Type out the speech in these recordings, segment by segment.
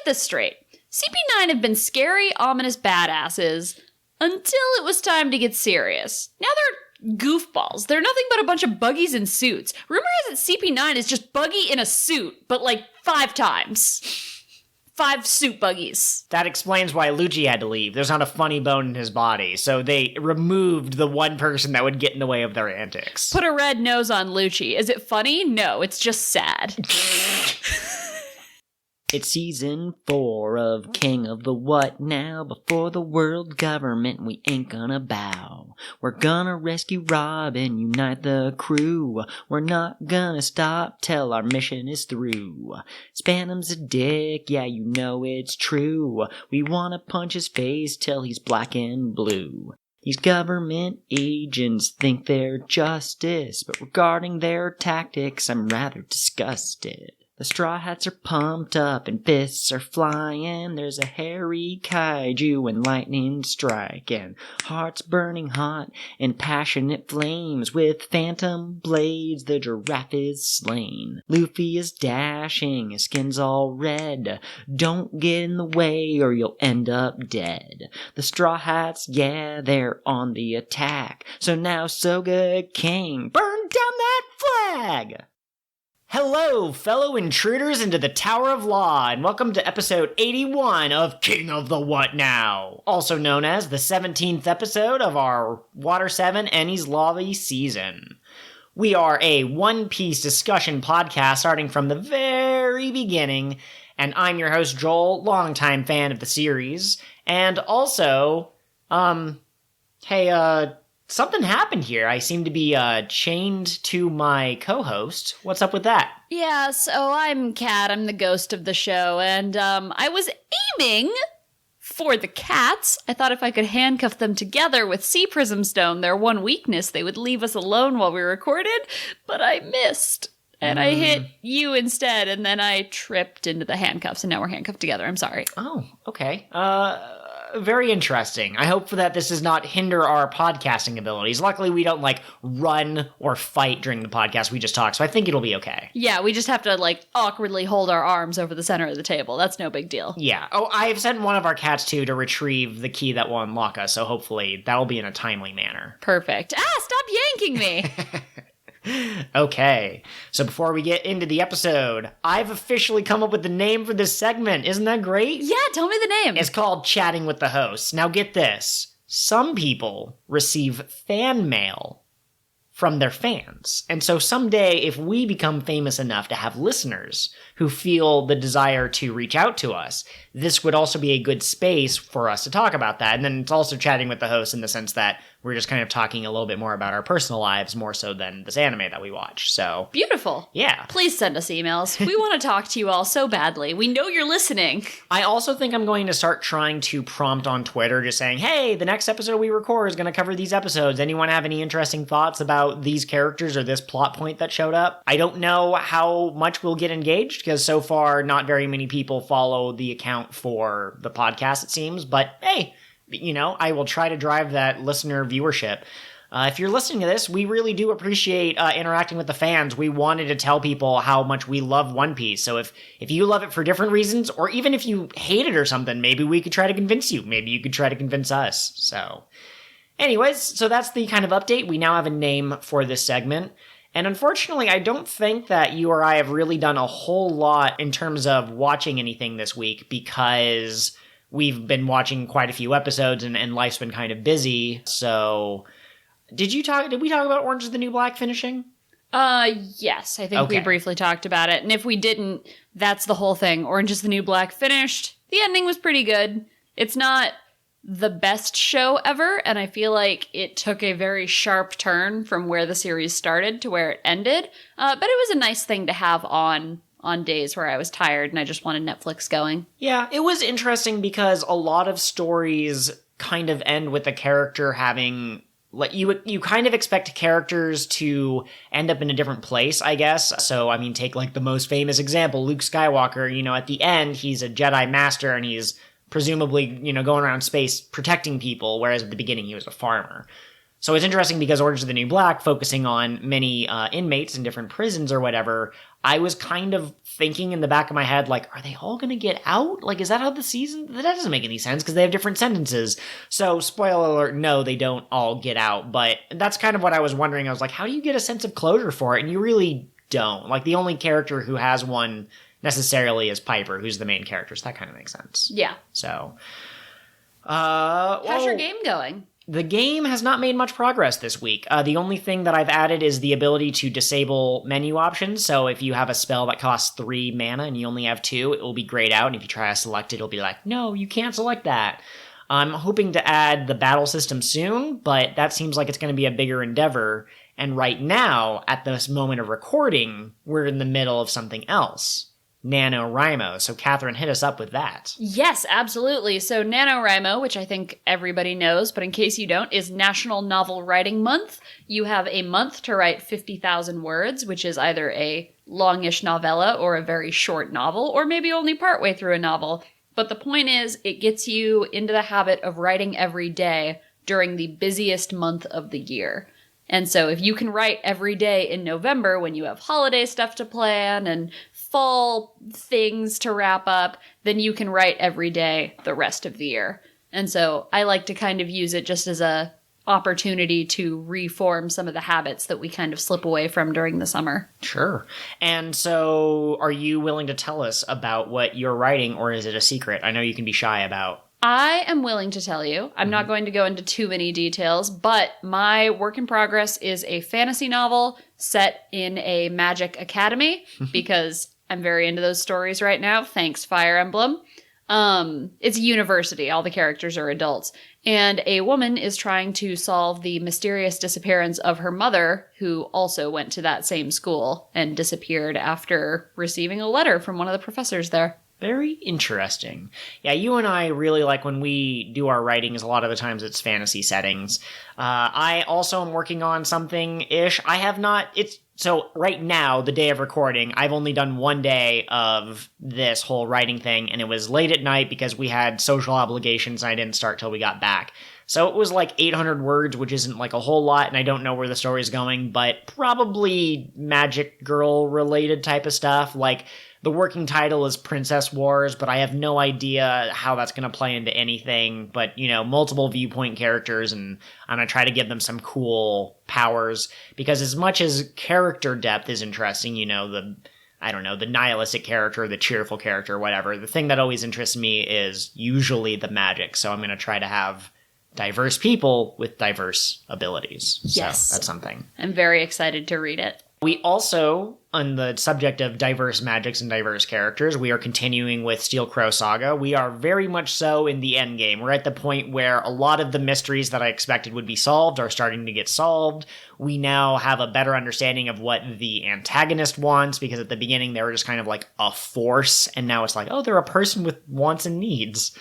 get this straight. CP9 have been scary, ominous badasses until it was time to get serious. Now they're goofballs. They're nothing but a bunch of buggies in suits. Rumor has it CP9 is just Buggy in a suit, but like 5 times. 5 suit buggies. That explains why Lucci had to leave. There's not a funny bone in his body, so they removed the one person that would get in the way of their antics. Put a red nose on Lucci. Is it funny? No, it's just sad. It's season 4 of King of the What Now. Before the world government, we ain't gonna bow. We're gonna rescue Rob and unite the crew. We're not gonna stop till our mission is through. Spanum's a dick, yeah, you know it's true. We wanna punch his face till he's black and blue. These government agents think they're justice, but regarding their tactics, I'm rather disgusted. The Straw Hats are pumped up and fists are flying. There's a hairy kaiju and lightning striking. Hearts burning hot in passionate flames. With phantom blades the giraffe is slain. Luffy is dashing, his skin's all red. Don't get in the way or you'll end up dead. The Straw Hats, yeah, they're on the attack. So now Soga King, burn down that flag! Hello, fellow intruders into the Tower of Law, and welcome to episode 81 of King of the What Now, also known as the 17th episode of our Water 7 Enies Lobby season. We are a One Piece discussion podcast starting from the very beginning, and I'm your host Joel, longtime fan of the series, and also, something happened here. I seem to be chained to my co-host. What's up with that? Yeah, so I'm Kat. I'm the ghost of the show, and I was aiming for the cats. I thought if I could handcuff them together with Sea Prism Stone, their one weakness, they would leave us alone while we recorded, but I missed. And I hit you instead, and then I tripped into the handcuffs, and now we're handcuffed together. I'm sorry. Oh, okay. Very interesting. I hope that this does not hinder our podcasting abilities. Luckily, we don't, run or fight during the podcast. We just talk, so I think it'll be okay. Yeah, we just have to, awkwardly hold our arms over the center of the table. That's no big deal. Yeah. Oh, I've sent one of our cats, too, to retrieve the key that will unlock us, so hopefully that'll be in a timely manner. Perfect. Stop yanking me! Okay, so before we get into the episode, I've officially come up with the name for this segment. Isn't that great? Yeah, tell me the name. It's called Chatting with the Hosts. Now get this. Some people receive fan mail from their fans. And so someday, if we become famous enough to have listeners who feel the desire to reach out to us, this would also be a good space for us to talk about that. And then it's also chatting with the host in the sense that we're just kind of talking a little bit more about our personal lives, more so than this anime that we watch. So beautiful. Yeah. Please send us emails. We want to talk to you all so badly. We know you're listening. I also think I'm going to start trying to prompt on Twitter, just saying, hey, the next episode we record is going to cover these episodes. Anyone have any interesting thoughts about these characters or this plot point that showed up? I don't know how much we'll get engaged, because so far not very many people follow the account for the podcast, it seems. But hey, I will try to drive that listener viewership. If you're listening to this, we really do appreciate interacting with the fans. We wanted to tell people how much we love One Piece. So if you love it for different reasons, or even if you hate it or something, maybe we could try to convince you. Maybe you could try to convince us. So anyways, so that's the kind of update. We now have a name for this segment. And unfortunately, I don't think that you or I have really done a whole lot in terms of watching anything this week, because we've been watching quite a few episodes and life's been kind of busy. So did we talk about Orange is the New Black finishing? Yes, I think we briefly talked about it. And if we didn't, that's the whole thing. Orange is the New Black finished. The ending was pretty good. It's not the best show ever, and I feel like it took a very sharp turn from where the series started to where it ended. But it was a nice thing to have on days where I was tired and I just wanted Netflix going. Yeah, it was interesting because a lot of stories kind of end with a character having, you kind of expect characters to end up in a different place, I guess. So, take the most famous example, Luke Skywalker. At the end, he's a Jedi Master and he's presumably, going around space protecting people, whereas at the beginning he was a farmer. So it's interesting because Orange is the New Black, focusing on many inmates in different prisons or whatever, I was kind of thinking in the back of my head, like, are they all going to get out? Like, is that how the season? That doesn't make any sense because they have different sentences. So, spoiler alert, no, they don't all get out. But that's kind of what I was wondering. I was like, how do you get a sense of closure for it? And you really don't. Like, the only character who has one necessarily is Piper, who's the main character. So that kind of makes sense. Yeah. So, how's your game going? The game has not made much progress this week. The only thing that I've added is the ability to disable menu options. So if you have a spell that costs 3 mana and you only have 2, it will be grayed out. And if you try to select it, it'll be like, no, you can't select that. I'm hoping to add the battle system soon, but that seems like it's going to be a bigger endeavor. And right now, at this moment of recording, we're in the middle of something else. NaNoWriMo. So Catherine, hit us up with that. Yes, absolutely. So NaNoWriMo, which I think everybody knows, but in case you don't, is National Novel Writing Month. You have a month to write 50,000 words, which is either a longish novella or a very short novel, or maybe only partway through a novel. But the point is, it gets you into the habit of writing every day during the busiest month of the year. And so if you can write every day in November when you have holiday stuff to plan and fall things to wrap up, then you can write every day the rest of the year. And so I like to kind of use it just as a opportunity to reform some of the habits that we kind of slip away from during the summer. Sure. And so are you willing to tell us about what you're writing, or is it a secret? I know you can be shy about. I am willing to tell you. I'm not going to go into too many details, but my work in progress is a fantasy novel set in a magic academy because I'm very into those stories right now. Thanks, Fire Emblem. It's a university. All the characters are adults. And a woman is trying to solve the mysterious disappearance of her mother, who also went to that same school and disappeared after receiving a letter from one of the professors there. Very interesting. Yeah, you and I really like when we do our writings, a lot of the times it's fantasy settings. I also am working on something-ish. I have not... So right now, the day of recording, I've only done 1 day of this whole writing thing, and it was late at night because we had social obligations and I didn't start till we got back. So it was like 800 words, which isn't like a whole lot, and I don't know where the story's going, but probably magic girl related type of stuff. Like, the working title is Princess Wars, but I have no idea how that's going to play into anything. But, you know, multiple viewpoint characters, and I'm going to try to give them some cool powers. Because as much as character depth is interesting, you know, the nihilistic character, the cheerful character, whatever, the thing that always interests me is usually the magic. So I'm going to try to have diverse people with diverse abilities. Yes. So that's something. I'm very excited to read it. We also, on the subject of diverse magics and diverse characters, we are continuing with Steel Crow Saga. We are very much so in the end game. We're at the point where a lot of the mysteries that I expected would be solved are starting to get solved. We now have a better understanding of what the antagonist wants, because at the beginning they were just kind of like a force, and now it's like, oh, they're a person with wants and needs.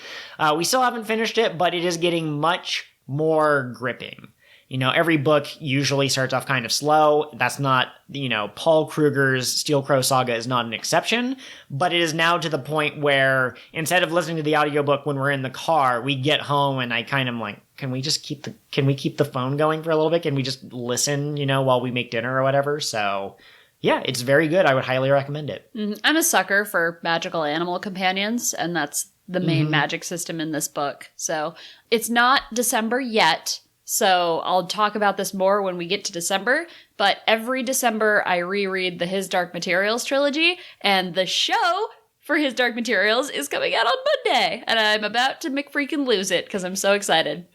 We still haven't finished it, but it is getting much more gripping. You know, every book usually starts off kind of slow. That's not, you know, Paul Kreuger's Steel Crow Saga is not an exception, but it is now to the point where instead of listening to the audiobook when we're in the car, we get home and I kind of like, can we keep the phone going for a little bit? Can we just listen, you know, while we make dinner or whatever? So yeah, it's very good. I would highly recommend it. I'm a sucker for magical animal companions, and that's the main magic system in this book. So it's not December yet. So I'll talk about this more when we get to December, but every December I reread the His Dark Materials Trilogy, and the show for His Dark Materials is coming out on Monday, and I'm about to McFreakin' lose it because I'm so excited.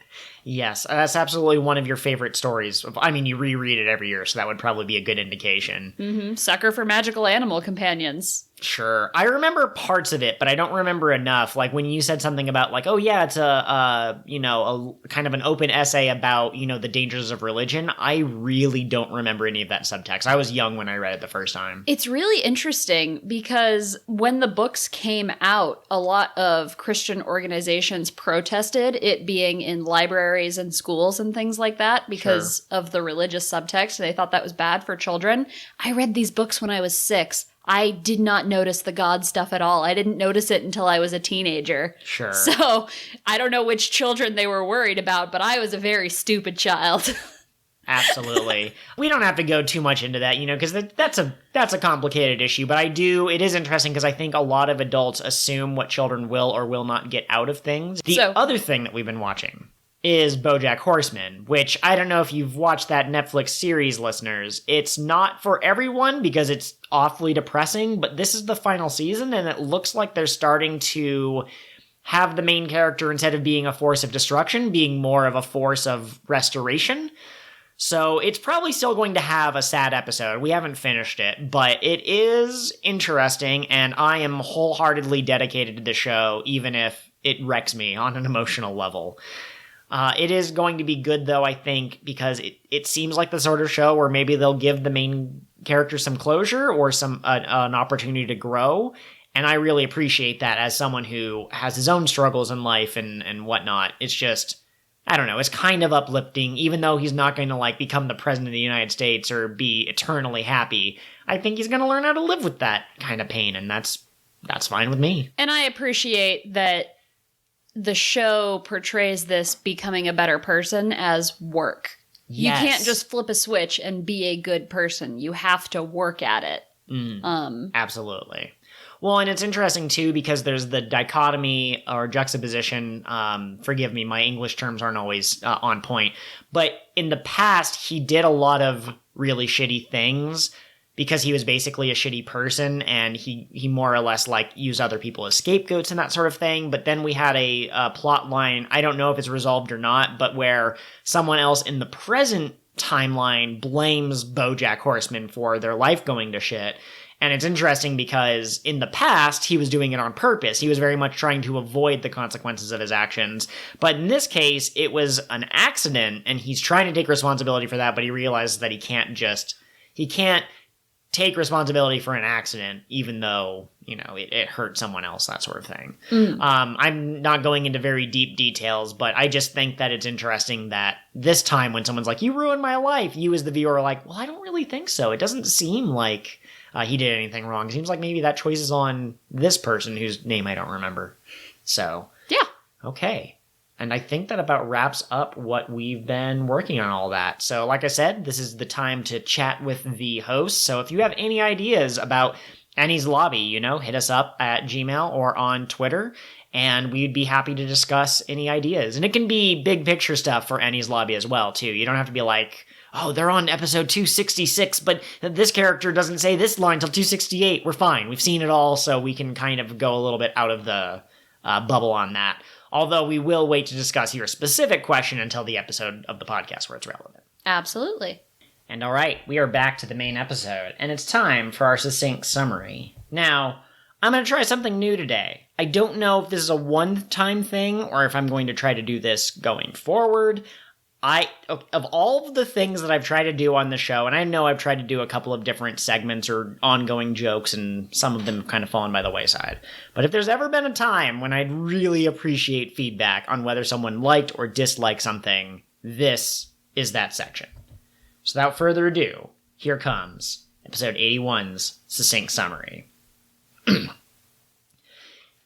Yes, that's absolutely one of your favorite stories. I mean, you reread it every year, so that would probably be a good indication. Sucker for magical animal companions. Sure. I remember parts of it, but I don't remember enough. Like when you said something about like, oh yeah, it's a kind of an open essay about, you know, the dangers of religion. I really don't remember any of that subtext. I was young when I read it the first time. It's really interesting because when the books came out, a lot of Christian organizations protested it being in libraries and schools and things like that because of the religious subtext. They thought that was bad for children. I read these books when I was 6. I did not notice the God stuff at all. I didn't notice it until I was a teenager. Sure. So I don't know which children they were worried about, but I was a very stupid child. Absolutely. We don't have to go too much into that, because that's a complicated issue. But it is interesting because I think a lot of adults assume what children will or will not get out of things. The other thing that we've been watching is Bojack Horseman, which I don't know if you've watched that Netflix series, listeners. It's not for everyone because it's awfully depressing, but this is the final season and it looks like they're starting to have the main character, instead of being a force of destruction, being more of a force of restoration. So it's probably still going to have a sad episode. We haven't finished it, but it is interesting, and I am wholeheartedly dedicated to the show, even if it wrecks me on an emotional level. It is going to be good, though, I think, because it seems like the sort of show where maybe they'll give the main character some closure or an opportunity to grow, and I really appreciate that as someone who has his own struggles in life and whatnot. It's just, I don't know, it's kind of uplifting, even though he's not going to, become the president of the United States or be eternally happy. I think he's going to learn how to live with that kind of pain, and that's fine with me. And I appreciate that the show portrays this becoming a better person as work. Yes. You can't just flip a switch and be a good person. You have to work at it. Absolutely. Well, and it's interesting, too, because there's the dichotomy or juxtaposition. Forgive me, my English terms aren't always on point. But in the past, he did a lot of really shitty things because he was basically a shitty person, and he more or less, used other people as scapegoats and that sort of thing. But then we had a plot line, I don't know if it's resolved or not, but where someone else in the present timeline blames Bojack Horseman for their life going to shit. And it's interesting because in the past, he was doing it on purpose. He was very much trying to avoid the consequences of his actions. But in this case, it was an accident, and he's trying to take responsibility for that, but he realizes that he can't take responsibility for an accident, even though, it hurt someone else, that sort of thing. I'm not going into very deep details, but I just think that it's interesting that this time when someone's like, you ruined my life, you as the viewer are like, well, I don't really think so. It doesn't seem like he did anything wrong. It seems like maybe that choice is on this person whose name I don't remember. So, yeah. Okay. And I think that about wraps up what we've been working on all that. So, like I said, this is the time to chat with the host. So if you have any ideas about Annie's Lobby, hit us up at Gmail or on Twitter, and we'd be happy to discuss any ideas. And it can be big picture stuff for Annie's Lobby as well, too. You don't have to be like, oh, they're on episode 266, but this character doesn't say this line till 268. We're fine. We've seen it all, so we can kind of go a little bit out of the bubble on that. Although we will wait to discuss your specific question until the episode of the podcast where it's relevant. Absolutely. And all right, we are back to the main episode, and it's time for our succinct summary. Now, I'm going to try something new today. I don't know if this is a one-time thing or if I'm going to try to do this going forward. Of all of the things that I've tried to do on the show, and I know I've tried to do a couple of different segments or ongoing jokes, and some of them have kind of fallen by the wayside. But if there's ever been a time when I'd really appreciate feedback on whether someone liked or disliked something, this is that section. So without further ado, here comes episode 81's succinct summary.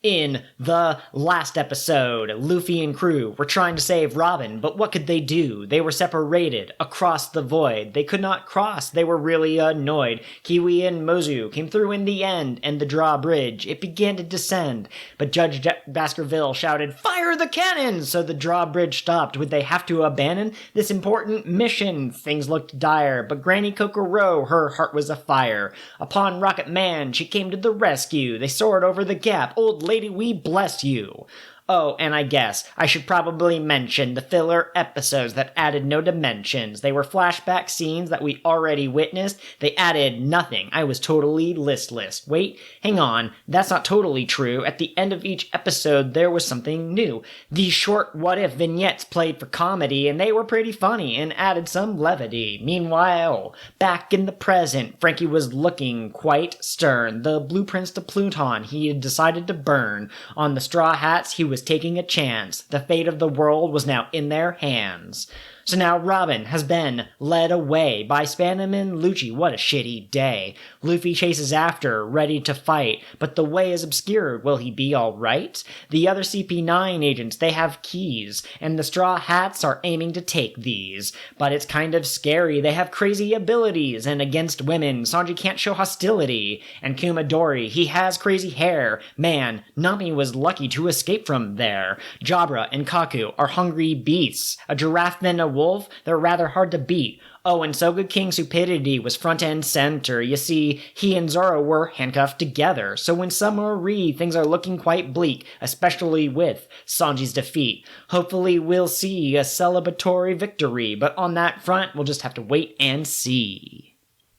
In the last episode, Luffy and crew were trying to save Robin, but what could they do? They were separated across the void. They could not cross. They were really annoyed. Kiwi and Mozu came through in the end, and the drawbridge, it began to descend. But Judge Baskerville shouted, "Fire the cannons!" So the drawbridge stopped. Would they have to abandon this important mission? Things looked dire, but Granny Kokoro, her heart was afire. Upon Rocket Man, she came to the rescue. They soared over the gap. Old Lady, we bless you. Oh, and I guess I should probably mention the filler episodes that added no dimensions. They were flashback scenes that we already witnessed. They added nothing. I was totally listless. Wait, hang on. That's not totally true. At the end of each episode, there was something new. These short what-if vignettes played for comedy, and they were pretty funny and added some levity. Meanwhile, back in the present, Frankie was looking quite stern. The blueprints to Pluton he had decided to burn. On the Straw Hats, he was taking a chance. The fate of the world was now in their hands. So now Robin has been led away by Spannum and Lucci. What a shitty day. Luffy chases after, ready to fight, but the way is obscured. Will he be alright? The other CP9 agents, they have keys, and the Straw Hats are aiming to take these. But it's kind of scary. They have crazy abilities, and against women, Sanji can't show hostility. And Kumadori, he has crazy hair. Man, Nami was lucky to escape from there. Jabra and Kaku are hungry beasts. A giraffe and a wolf, they're rather hard to beat. Oh, and Soga King Stupidity was front and center. You see, he and Zoro were handcuffed together. So in summary, things are looking quite bleak, especially with Sanji's defeat. Hopefully we'll see a celebratory victory, but on that front, we'll just have to wait and see.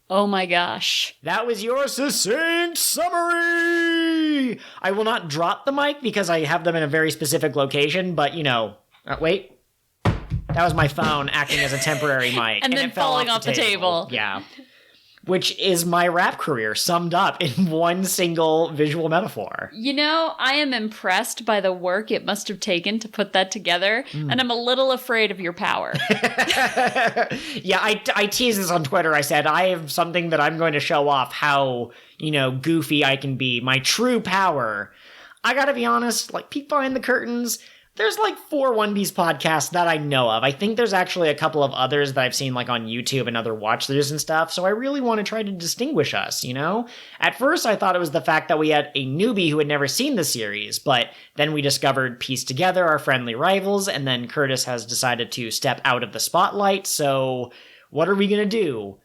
Oh my gosh. That was your succinct summary! I will not drop the mic because I have them in a very specific location, but wait. That was my phone acting as a temporary mic. and then it fell falling off the table. Yeah. Which is my rap career summed up in one single visual metaphor. I am impressed by the work it must have taken to put that together, and I'm a little afraid of your power. Yeah, I teased this on Twitter. I said, I have something that I'm going to show off how, goofy I can be. My true power. I gotta be honest, peek behind the curtains. There's 4 One Piece podcasts that I know of. I think there's actually a couple of others that I've seen on YouTube and other watch-throughs and stuff, so I really want to try to distinguish us, At first I thought it was the fact that we had a newbie who had never seen the series, but then we discovered Piece Together, our friendly rivals, and then Curtis has decided to step out of the spotlight, so what are we gonna do?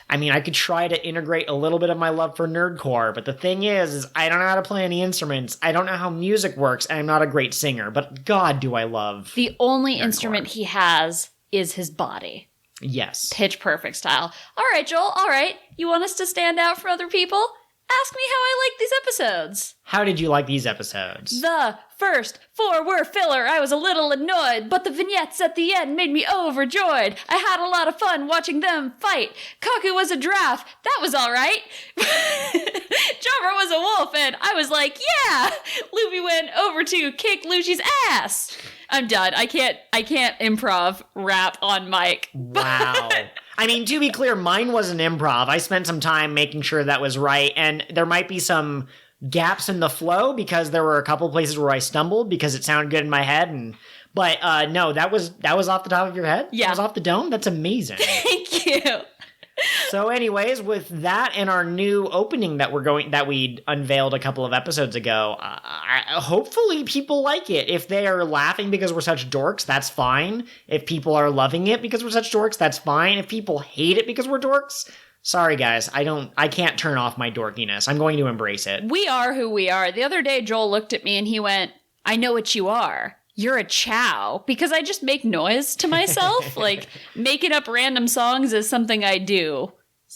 I mean, I could try to integrate a little bit of my love for nerdcore, but the thing is I don't know how to play any instruments, I don't know how music works, and I'm not a great singer, but God, do I love The only nerdcore. instrument he has is his body. Yes. Pitch Perfect style. All right, Joel, all right. You want us to stand out from other people? Ask me how I like these episodes. How did you like these episodes? The first 4 were filler. I was a little annoyed, but the vignettes at the end made me overjoyed. I had a lot of fun watching them fight. Kaku was a giraffe. That was all right. Jabra was a wolf, and I was like, yeah! Luffy went over to kick Lucci's ass. I'm done. I can't improv rap on mic. Wow. I mean, to be clear, mine was an improv. I spent some time making sure that was right, and there might be some gaps in the flow because there were a couple places where I stumbled because it sounded good in my head. But no, that was off the top of your head? Yeah. That was off the dome? That's amazing. Thank you. So anyways, with that and our new opening that we unveiled a couple of episodes ago, hopefully people like it. If they are laughing because we're such dorks, that's fine. If people are loving it because we're such dorks, that's fine. If people hate it because we're dorks, sorry guys, I can't turn off my dorkiness. I'm going to embrace it. We are who we are. The other day, Joel looked at me and he went, I know what you are. You're a chow, because I just make noise to myself. Making up random songs is something I do,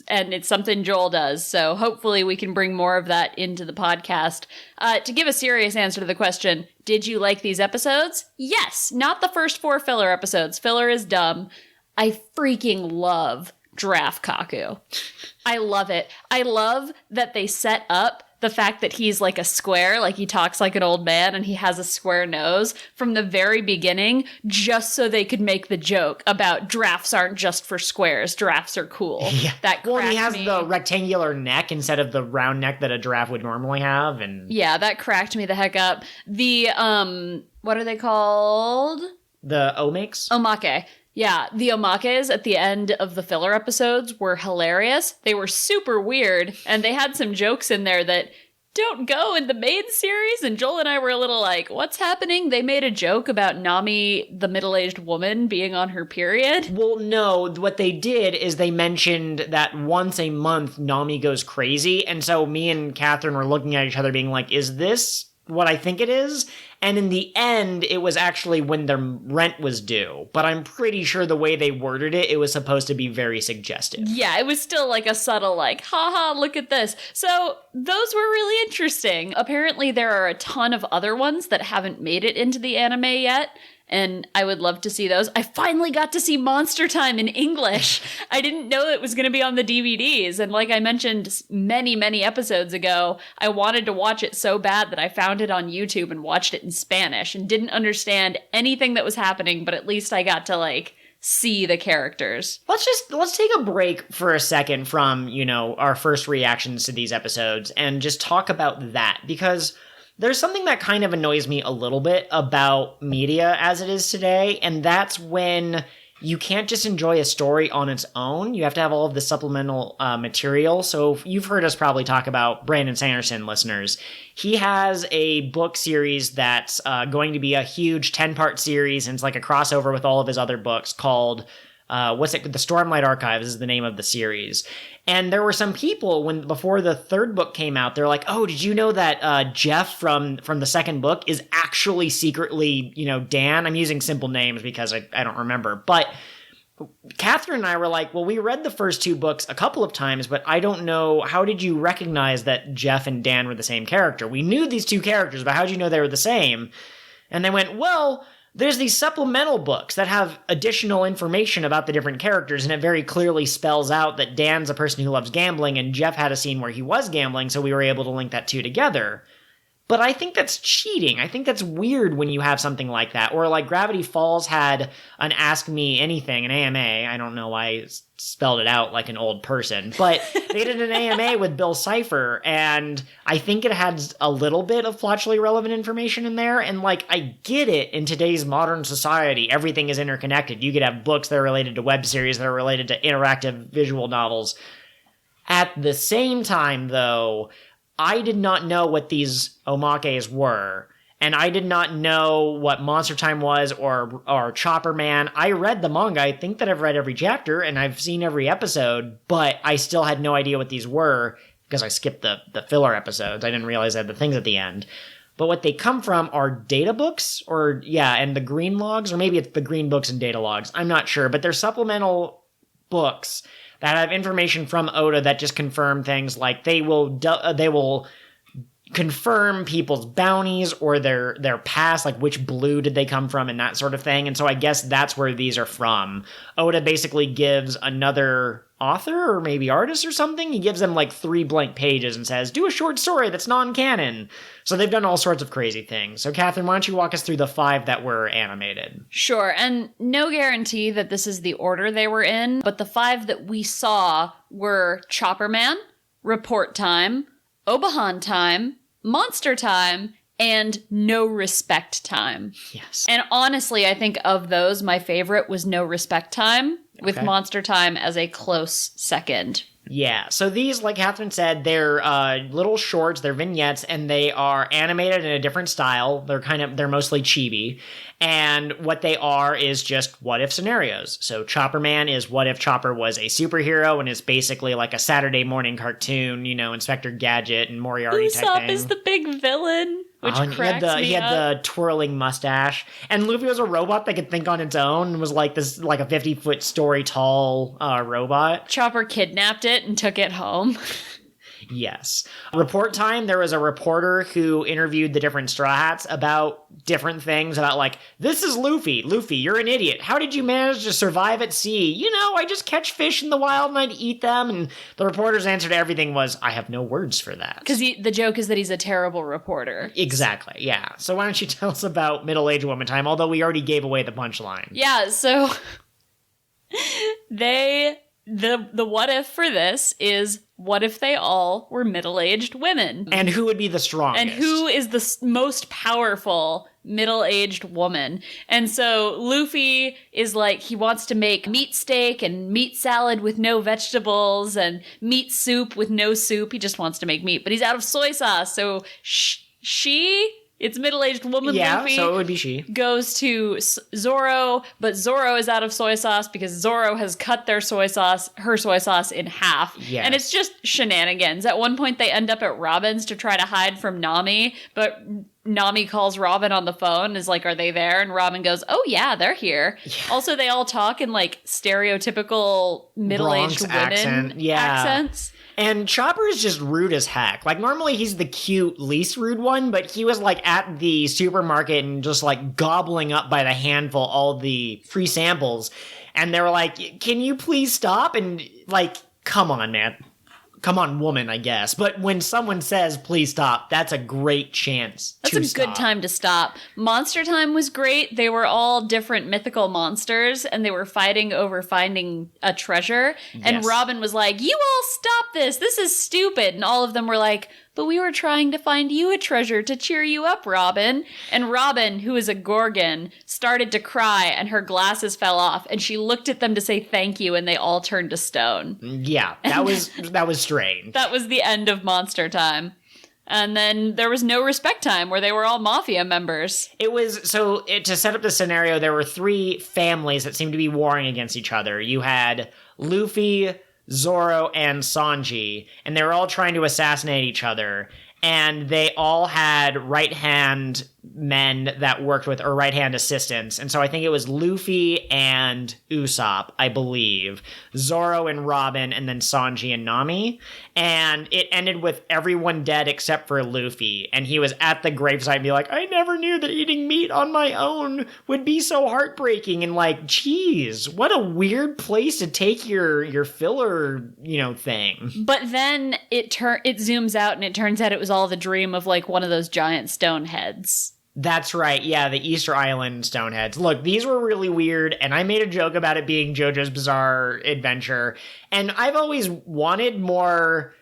and it's something Joel does. So hopefully we can bring more of that into the podcast. To give a serious answer to the question, did you like these episodes? Yes, not the first 4 filler episodes. Filler is dumb. I freaking love Giraffe Kaku. I love it. I love that they set up the fact that he's like a square, he talks like an old man and he has a square nose from the very beginning, just so they could make the joke about giraffes aren't just for squares. Giraffes are cool. Yeah. That cracked he has me. the rectangular neck instead of the round neck that a giraffe would normally have. And yeah, that cracked me the heck up. The, what are they called? The omakes? Omake. Yeah, the omakes at the end of the filler episodes were hilarious. They were super weird, and they had some jokes in there that don't go in the main series, and Joel and I were a little like, what's happening? They made a joke about Nami, the middle-aged woman, being on her period. Well, no, what they did is they mentioned that once a month Nami goes crazy, and so me and Catherine were looking at each other being like, is this what I think it is? And in the end, it was actually when their rent was due. But I'm pretty sure the way they worded it, it was supposed to be very suggestive. Yeah, it was still a subtle haha, look at this. So those were really interesting. Apparently there are a ton of other ones that haven't made it into the anime yet, and I would love to see those. I finally got to see Monster Time in English. I didn't know it was going to be on the DVDs, and like I mentioned many, many episodes ago, I wanted to watch it so bad that I found it on YouTube and watched it in Spanish and didn't understand anything that was happening, but at least I got to see the characters. Let's take a break for a second from, our first reactions to these episodes and just talk about that, because there's something that kind of annoys me a little bit about media as it is today, and that's when you can't just enjoy a story on its own. You have to have all of the supplemental material. So you've heard us probably talk about Brandon Sanderson, listeners. He has a book series that's going to be a huge 10-part series, and it's like a crossover with all of his other books called, The Stormlight Archives is the name of the series. And there were some people before the third book came out, they're like, oh, did you know that Jeff from the second book is actually secretly, Dan? I'm using simple names because I don't remember. But Catherine and I were like, well, we read the first two books a couple of times, but I don't know, how did you recognize that Jeff and Dan were the same character? We knew these two characters, but how did you know they were the same? And they went, well, there's these supplemental books that have additional information about the different characters, and it very clearly spells out that Dan's a person who loves gambling, and Jeff had a scene where he was gambling, so we were able to link that two together. But I think that's cheating. I think that's weird when you have something like that. Or like Gravity Falls had an Ask Me Anything, an AMA. I don't know why I spelled it out like an old person. But they did an AMA with Bill Cipher, and I think it had a little bit of plotly relevant information in there. And like, I get it, in today's modern society, everything is interconnected. You could have books that are related to web series that are related to interactive visual novels. At the same time, though, I did not know what these omakes were, and I did not know what Monster Time was or Chopper Man. I read the manga. I think that I've read every chapter, and I've seen every episode, but I still had no idea what these were because I skipped the filler episodes. I didn't realize they had the things at the end. But what they come from are data books, and the green logs, or maybe it's the green books and data logs. I'm not sure, but they're supplemental books that have information from Oda that just confirm things like they will confirm people's bounties or their past, like which blue did they come from and that sort of thing. And so I guess that's where these are from. Oda basically gives another author or maybe artist or something, he gives them like 3 blank pages and says, do a short story that's non-canon. So they've done all sorts of crazy things. So Catherine, why don't you walk us through the 5 that were animated? Sure, and no guarantee that this is the order they were in, but the 5 that we saw were Chopper Man, Report Time, Obahan Time, Monster Time, and No Respect Time. Yes. And honestly, I think of those, my favorite was No Respect Time, with Monster Time as a close second. Yeah, so these, like Catherine said, they're little shorts, they're vignettes, and they are animated in a different style. They're mostly chibi. And what they are is just what-if scenarios. So Chopper Man is what if Chopper was a superhero and is basically like a Saturday morning cartoon, Inspector Gadget and Moriarty type thing. Usopp is the big villain, which cracks me up. He had the twirling mustache. And Luffy was a robot that could think on its own and was like a 50-foot story tall robot. Chopper kidnapped it and took it home. Yes. Report Time, there was a reporter who interviewed the different Straw Hats about different things, about like, this is Luffy. Luffy, you're an idiot. How did you manage to survive at sea? I just catch fish in the wild and I'd eat them. And the reporter's answer to everything was, I have no words for that. Because the joke is that he's a terrible reporter. Exactly, yeah. So why don't you tell us about Middle-Aged Woman Time, although we already gave away the punchline. Yeah, so the what if for this is, what if they all were middle-aged women? And who would be the strongest? And who is the most powerful middle-aged woman? And so Luffy is like, he wants to make meat steak and meat salad with no vegetables and meat soup with no soup. He just wants to make meat, but he's out of soy sauce. So it's middle-aged woman Luffy. Yeah, so it would be she. Goes to Zoro, but Zoro is out of soy sauce because Zoro has cut her soy sauce in half. Yes. And it's just shenanigans. At one point, they end up at Robin's to try to hide from Nami, but Nami calls Robin on the phone and is like, are they there? And Robin goes, oh yeah, they're here. Yeah. Also, they all talk in like stereotypical middle-aged women accents. And Chopper is just rude as heck. Like, normally he's the cute, least rude one, but he was, like, at the supermarket and just, like, gobbling up by the handful all the free samples. And they were like, can you please stop? And, like, come on, man. come on, woman, I guess. But when someone says, please stop, that's a great chance That's to a stop. good time to stop. Monster Time was great. They were all different mythical monsters, and they were fighting over finding a treasure. And Yes. Robin was like, you all stop this. This is stupid. And all of them were like, but we were trying to find you a treasure to cheer you up, Robin. And Robin, who is a Gorgon, started to cry, and her glasses fell off, and she looked at them to say thank you, and they all turned to stone. Yeah, that was strange. That was the end of Monster Time. And then there was No Respect Time, where they were all mafia members. It was, to set up the scenario, there were 3 families that seemed to be warring against each other. You had Luffy, Zoro, and Sanji, and they were all trying to assassinate each other. And they all had right-hand men that worked with, or right-hand assistants. And so I think it was Luffy and Usopp, I believe, Zoro and Robin, and then Sanji and Nami. And it ended with everyone dead except for Luffy. And he was at the gravesite and be like, I never knew that eating meat on my own would be so heartbreaking. And like, geez, what a weird place to take your filler, thing. But then it zooms out, and it turns out it was all the dream of like one of those giant stone heads. That's right. Yeah, the Easter Island Stoneheads. Look, these were really weird, and I made a joke about it being JoJo's Bizarre Adventure. And I've always wanted more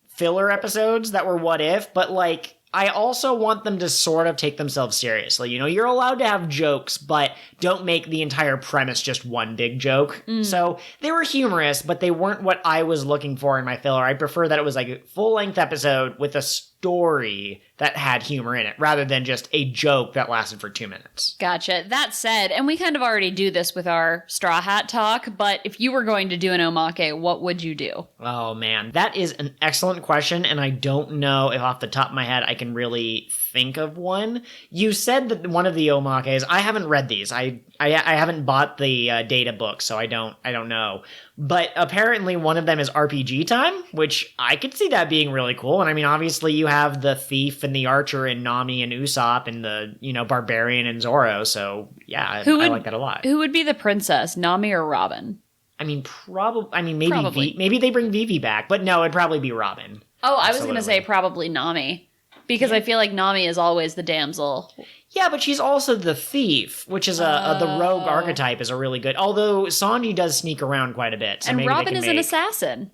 filler episodes that were what if, but like, I also want them to sort of take themselves seriously. You're allowed to have jokes, but don't make the entire premise just one big joke. So they were humorous, but they weren't what I was looking for in my filler. I prefer that it was like a full-length episode with a story that had humor in it, rather than just a joke that lasted for 2 minutes. Gotcha. That said, and we kind of already do this with our Straw Hat talk, but if you were going to do an omake, what would you do? Oh man, that is an excellent question, and I don't know if off the top of my head I can really think of one. You said that one of the omakes, I haven't read these. I haven't bought the data book, so I don't know. But apparently one of them is RPG time, which I could see that being really cool. And I mean, obviously you have the thief and the archer and Nami and Usopp and the, barbarian and Zoro. So yeah, I like that a lot. Who would be the princess, Nami or Robin? I mean, maybe they bring Vivi back, but no, it'd probably be Robin. Oh, I was going to say probably Nami, because I feel like Nami is always the damsel. Yeah, but she's also the thief, which is the rogue archetype is a really good. Although Sanji does sneak around quite a bit, so and maybe Robin is an assassin.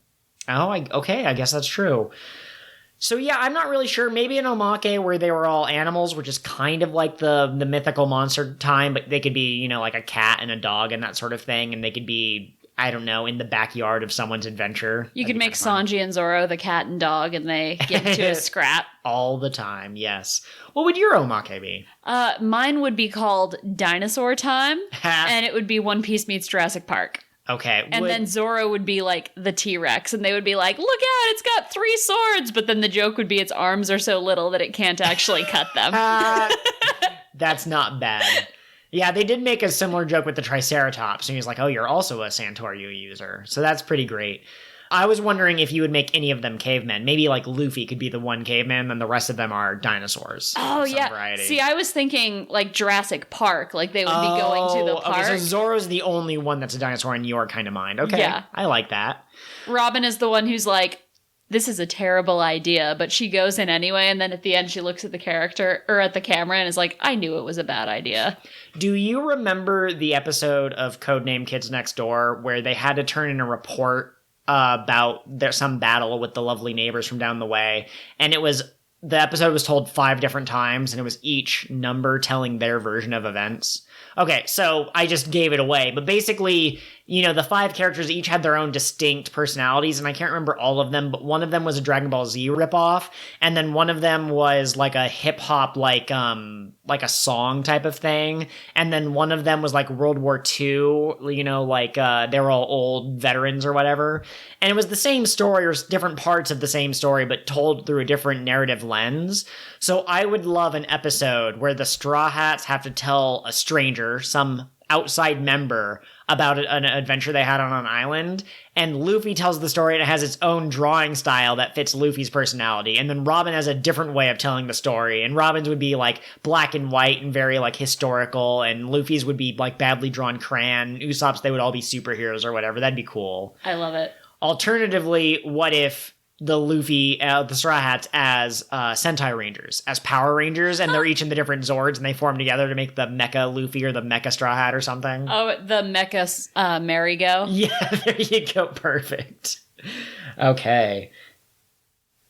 Oh, I guess that's true. So yeah, I'm not really sure. Maybe an omake where they were all animals, which is kind of like the mythical monster time, but they could be like a cat and a dog and that sort of thing, and they could be, I don't know, in the backyard of someone's adventure. You could make Sanji and Zoro the cat and dog, and they get into a scrap. All the time, yes. What would your omake be? Mine would be called Dinosaur Time, and it would be One Piece meets Jurassic Park. Okay. And then Zoro would be like the T-Rex, and they would be like, look out, it's got 3 swords! But then the joke would be its arms are so little that it can't actually cut them. That's not bad. Yeah, they did make a similar joke with the Triceratops, and he was like, oh, you're also a Santoryu user. So that's pretty great. I was wondering if you would make any of them cavemen. Maybe like Luffy could be the one caveman, and the rest of them are dinosaurs. Oh, yeah. Variety. See, I was thinking like Jurassic Park, like they would be going to the park. Okay, so Zoro's the only one that's a dinosaur in your kind of mind. Okay, yeah. I like that. Robin is the one who's like, this is a terrible idea, but she goes in anyway, and then at the end she looks at the character, or at the camera, and is like, I knew it was a bad idea. Do you remember the episode of Codename Kids Next Door where they had to turn in a report about some battle with the lovely neighbors from down the way, and the episode was told 5 different times, and it was each number telling their version of events? Okay, so I just gave it away, but basically, the 5 characters each had their own distinct personalities, and I can't remember all of them, but one of them was a Dragon Ball Z ripoff, and then one of them was like a hip-hop, like a song type of thing, and then one of them was like World War II, they were all old veterans or whatever, and it was the same story or different parts of the same story, but told through a different narrative lens. So I would love an episode where the Straw Hats have to tell a stranger, some outside member, about an adventure they had on an island, and Luffy tells the story and it has its own drawing style that fits Luffy's personality, and then Robin has a different way of telling the story, and Robin's would be like black and white and very like historical, and Luffy's would be like badly drawn crayon, Usopp's they would all be superheroes or whatever. That'd be cool. I love it. Alternatively, what if the Luffy, the Straw Hats as Sentai Rangers, as Power Rangers, and they're each in the different Zords, and they form together to make the Mecha Luffy or the Mecha Straw Hat or something. Oh, the Mecha Merry-Go? Yeah, there you go. Perfect. Okay.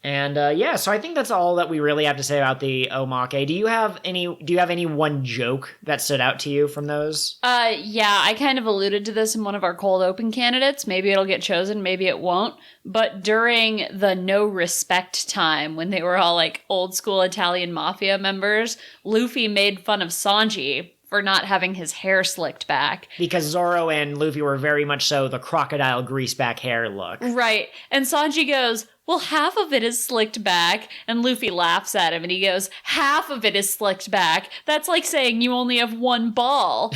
And so I think that's all that we really have to say about the omake. Do you have any one joke that stood out to you from those? Yeah, I kind of alluded to this in one of our cold open candidates. Maybe it'll get chosen, maybe it won't. But during the no respect time, when they were all like old school Italian mafia members, Luffy made fun of Sanji for not having his hair slicked back. Because Zoro and Luffy were very much so the crocodile grease back hair look. Right. And Sanji goes, well, half of it is slicked back. And Luffy laughs at him and he goes, half of it is slicked back. That's like saying you only have one ball.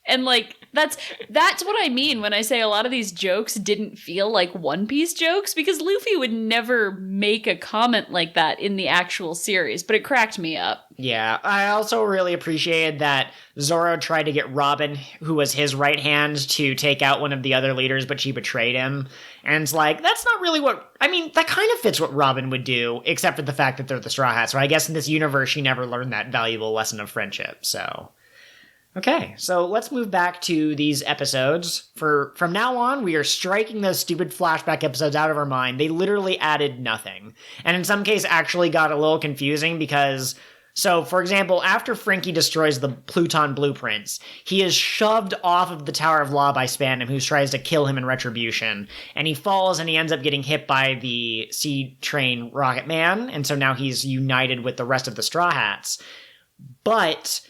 And like, that's what I mean when I say a lot of these jokes didn't feel like One Piece jokes, because Luffy would never make a comment like that in the actual series, but it cracked me up. Yeah, I also really appreciated that Zoro tried to get Robin, who was his right hand, to take out one of the other leaders, but she betrayed him. And it's like, that's not really that kind of fits what Robin would do, except for the fact that they're the Straw Hats. So I guess in this universe, she never learned that valuable lesson of friendship, so... Okay, so let's move back to these episodes. From now on, we are striking those stupid flashback episodes out of our mind. They literally added nothing. And in some cases actually got a little confusing because... So, for example, after Frankie destroys the Pluton blueprints, he is shoved off of the Tower of Law by Spandam, who tries to kill him in retribution. And he falls and he ends up getting hit by the Sea Train Rocket Man, and so now he's united with the rest of the Straw Hats. But...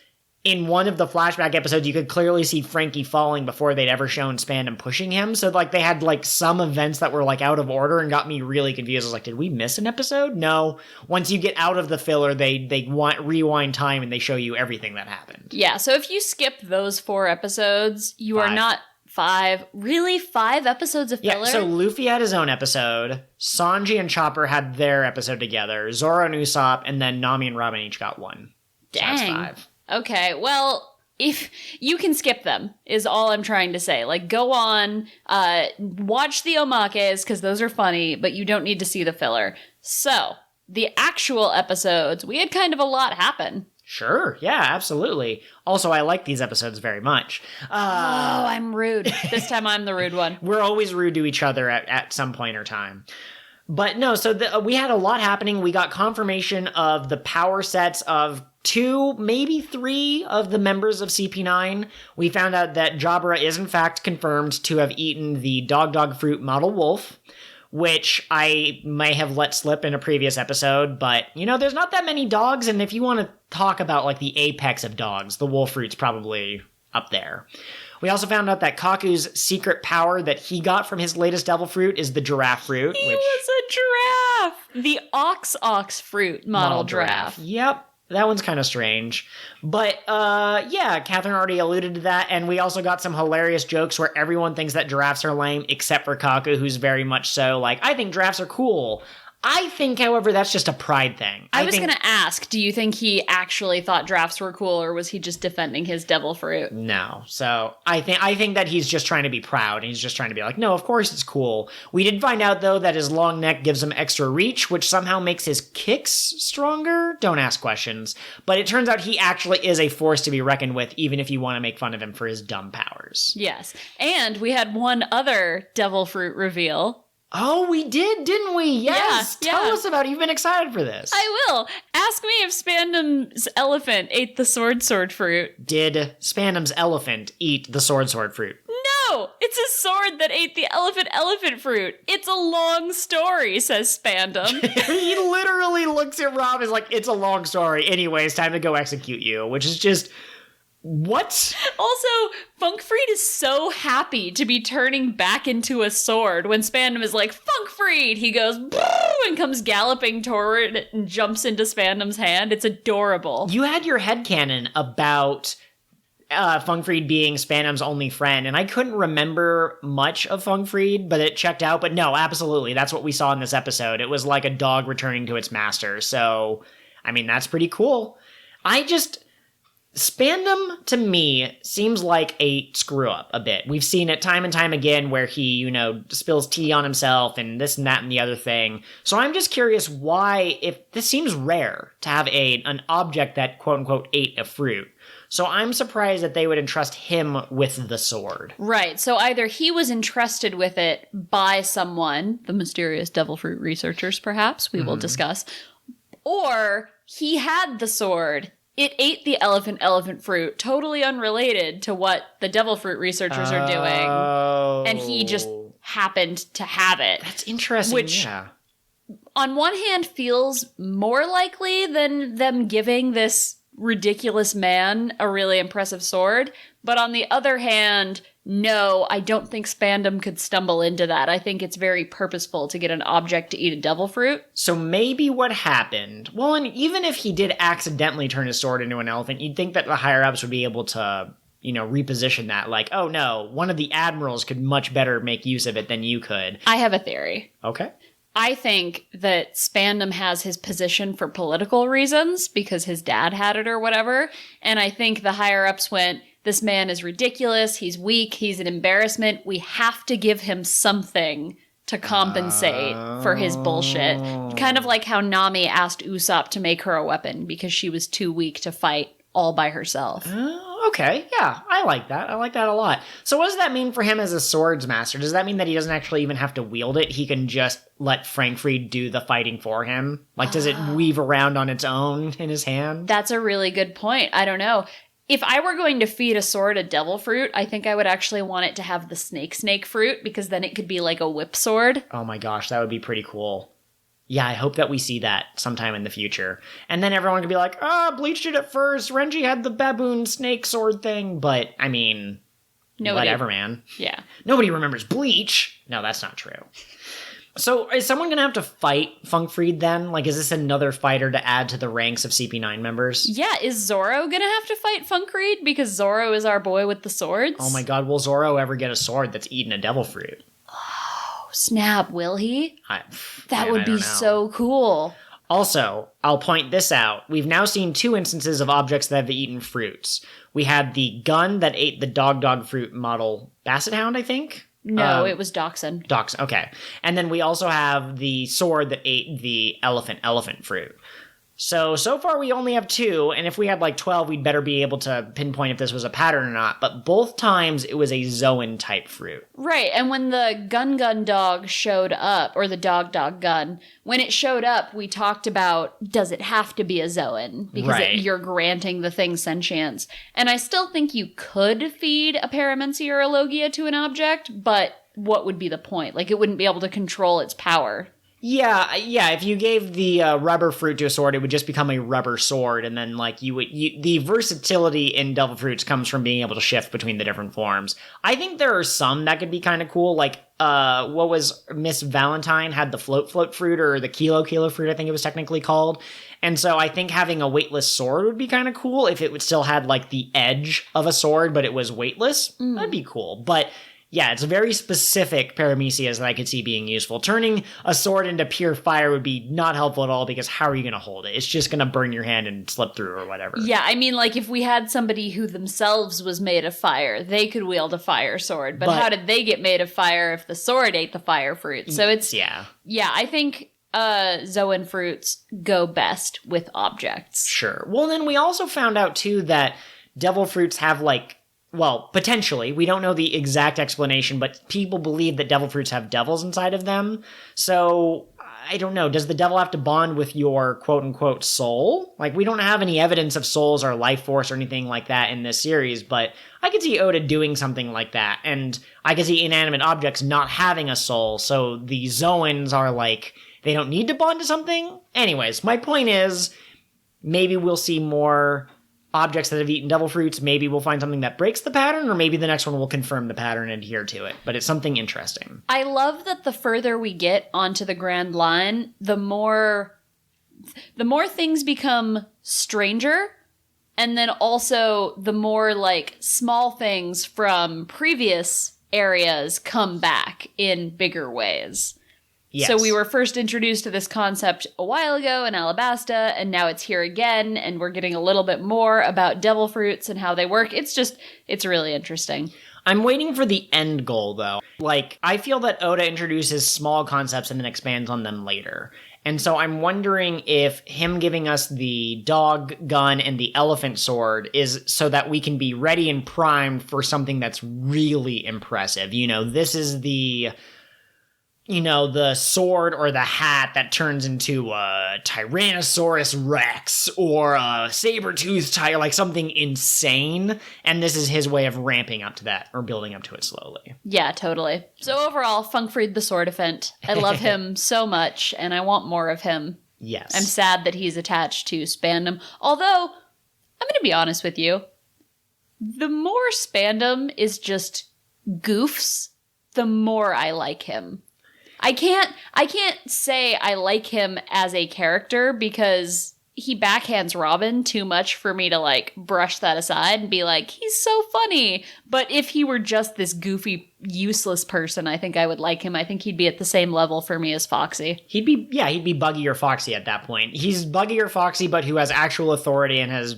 in one of the flashback episodes, you could clearly see Frankie falling before they'd ever shown Spandam pushing him. So, like, they had, like, some events that were, like, out of order and got me really confused. I was like, did we miss an episode? No. Once you get out of the filler, they rewind time and they show you everything that happened. Yeah, so if you skip those 4 episodes, you are not 5. Really? 5 episodes of filler? Yeah, so Luffy had his own episode. Sanji and Chopper had their episode together. Zoro and Usopp, and then Nami and Robin each got one. So Dang. that's 5. Okay, well, if you can skip them, is all I'm trying to say. Like, go on, watch the omakes, because those are funny, but you don't need to see the filler. So, the actual episodes, we had kind of a lot happen. Sure, yeah, absolutely. Also, I like these episodes very much. I'm rude. This time I'm the rude one. We're always rude to each other at some point or time. But no, so we had a lot happening. We got confirmation of the power sets of 2, maybe 3 of the members of CP9. We found out that Jabra is in fact confirmed to have eaten the dog fruit model wolf, which I may have let slip in a previous episode, but, there's not that many dogs, and if you want to talk about, like, the apex of dogs, the wolf fruit's probably up there. We also found out that Kaku's secret power that he got from his latest devil fruit is the giraffe fruit. He was a giraffe! The ox fruit model giraffe. Yep. That one's kind of strange. But, Catherine already alluded to that, and we also got some hilarious jokes where everyone thinks that giraffes are lame, except for Kaku, who's very much so like, I think giraffes are cool. I think, however, that's just a pride thing. I was going to ask, do you think he actually thought giraffes were cool, or was he just defending his devil fruit? No. So I think that he's just trying to be proud, and he's just trying to be like, no, of course it's cool. We did find out, though, that his long neck gives him extra reach, which somehow makes his kicks stronger. Don't ask questions. But it turns out he actually is a force to be reckoned with, even if you want to make fun of him for his dumb powers. Yes. And we had one other devil fruit reveal. Oh, we did, didn't we? Yes. Yeah, Tell us about it. You've been excited for this. I will. Ask me if Spandam's elephant ate the sword fruit. Did Spandam's elephant eat the sword fruit? No! It's a sword that ate the elephant fruit. It's a long story, says Spandam. He literally looks at Rob as like, it's a long story. Anyways, time to go execute you, which is just... What? Also, Funkfried is so happy to be turning back into a sword when Spandam is like, Funkfried! He goes, boo! And comes galloping toward it and jumps into Spandam's hand. It's adorable. You had your headcanon about Funkfried being Spandam's only friend, and I couldn't remember much of Funkfried, but it checked out. But no, absolutely, that's what we saw in this episode. It was like a dog returning to its master. So, I mean, that's pretty cool. Spandam, to me, seems like a screw-up a bit. We've seen it time and time again where he, spills tea on himself and this and that and the other thing. So I'm just curious why, if this seems rare to have an object that quote-unquote ate a fruit. So I'm surprised that they would entrust him with the sword. Right. So either he was entrusted with it by someone, the mysterious devil fruit researchers perhaps, we will discuss, or he had the sword. It ate the elephant fruit, totally unrelated to what the devil fruit researchers are doing. And he just happened to have it. That's interesting, which, on one hand, feels more likely than them giving this ridiculous man a really impressive sword. But on the other hand, no, I don't think Spandam could stumble into that. I think it's very purposeful to get an object to eat a devil fruit. So maybe what happened, well, and even if he did accidentally turn his sword into an elephant, you'd think that the higher-ups would be able to, reposition that. Like, oh no, one of the admirals could much better make use of it than you could. I have a theory. Okay. I think that Spandam has his position for political reasons because his dad had it or whatever. And I think the higher-ups went, this man is ridiculous, he's weak, he's an embarrassment. We have to give him something to compensate for his bullshit. Kind of like how Nami asked Usopp to make her a weapon because she was too weak to fight all by herself. Okay, yeah, I like that. I like that a lot. So what does that mean for him as a swords master? Does that mean that he doesn't actually even have to wield it? He can just let Funkfried do the fighting for him? Like, does it weave around on its own in his hand? That's a really good point. I don't know. If I were going to feed a sword a devil fruit, I think I would actually want it to have the snake fruit because then it could be like a whip sword. Oh my gosh, that would be pretty cool. Yeah, I hope that we see that sometime in the future. And then everyone could be like, Bleach did it first. Renji had the baboon snake sword thing. But, I mean, whatever, man. Yeah. Nobody remembers Bleach. No, that's not true. So is someone going to have to fight Funkfried then? Like, is this another fighter to add to the ranks of CP9 members? Yeah, is Zoro going to have to fight Funkfried? Because Zoro is our boy with the swords? Oh my god, will Zoro ever get a sword that's eaten a devil fruit? Snap, will he? That would be so cool. Also, I'll point this out. We've now seen 2 instances of objects that have eaten fruits. We had the gun that ate the dog fruit model Basset Hound, I think? No, it was Dachshund. Dachshund, okay. And then we also have the sword that ate the elephant fruit. So far we only have 2, and if we had like 12, we'd better be able to pinpoint if this was a pattern or not. But both times it was a Zoan-type fruit. Right, and when the gun dog showed up, or the dog gun, when it showed up, we talked about, does it have to be a Zoan? Because you're granting the thing sentience. And I still think you could feed a Paramensi or a Logia to an object, but what would be the point? Like, it wouldn't be able to control its power. Yeah, if you gave the rubber fruit to a sword, it would just become a rubber sword, and then, like, the versatility in devil fruits comes from being able to shift between the different forms. I think there are some that could be kind of cool, like, what was Miss Valentine had the float fruit, or the kilo fruit, I think it was technically called. And so I think having a weightless sword would be kind of cool if it would still had, like, the edge of a sword, but it was weightless. That'd be cool, but... yeah, it's very specific paramecias that I could see being useful. Turning a sword into pure fire would be not helpful at all because how are you going to hold it? It's just going to burn your hand and slip through or whatever. Yeah, I mean, like if we had somebody who themselves was made of fire, they could wield a fire sword. But how did they get made of fire if the sword ate the fire fruit? So it's... yeah, I think Zoan fruits go best with objects. Sure. Well, then we also found out, too, that devil fruits have, like... well, potentially. We don't know the exact explanation, but people believe that devil fruits have devils inside of them. So, I don't know. Does the devil have to bond with your quote-unquote soul? Like, we don't have any evidence of souls or life force or anything like that in this series, but I could see Oda doing something like that. And I could see inanimate objects not having a soul, so the Zoans are like, they don't need to bond to something? Anyways, my point is, maybe we'll see more... objects that have eaten devil fruits. Maybe we'll find something that breaks the pattern, or maybe the next one will confirm the pattern and adhere to it. But it's something interesting. I love that the further we get onto the Grand Line, the more things become stranger, and then also the more like small things from previous areas come back in bigger ways. Yes. So we were first introduced to this concept a while ago in Alabasta, and now it's here again, and we're getting a little bit more about devil fruits and how they work. It's really interesting. I'm waiting for the end goal, though. Like, I feel that Oda introduces small concepts and then expands on them later. And so I'm wondering if him giving us the dog gun and the elephant sword is so that we can be ready and primed for something that's really impressive. This is the sword or the hat that turns into a Tyrannosaurus Rex or a saber-toothed tiger, like something insane. And this is his way of ramping up to that or building up to it slowly. Yeah, totally. So overall, Funkfried the Swordifant. I love him so much, and I want more of him. Yes. I'm sad that he's attached to Spandam. Although, I'm going to be honest with you. The more Spandam is just goofs, the more I like him. I can't say I like him as a character because he backhands Robin too much for me to like brush that aside and be like, he's so funny. But if he were just this goofy, useless person, I think I would like him. I think he'd be at the same level for me as Foxy. He'd be Buggy or Foxy at that point. He's Buggy or Foxy, but who has actual authority and has,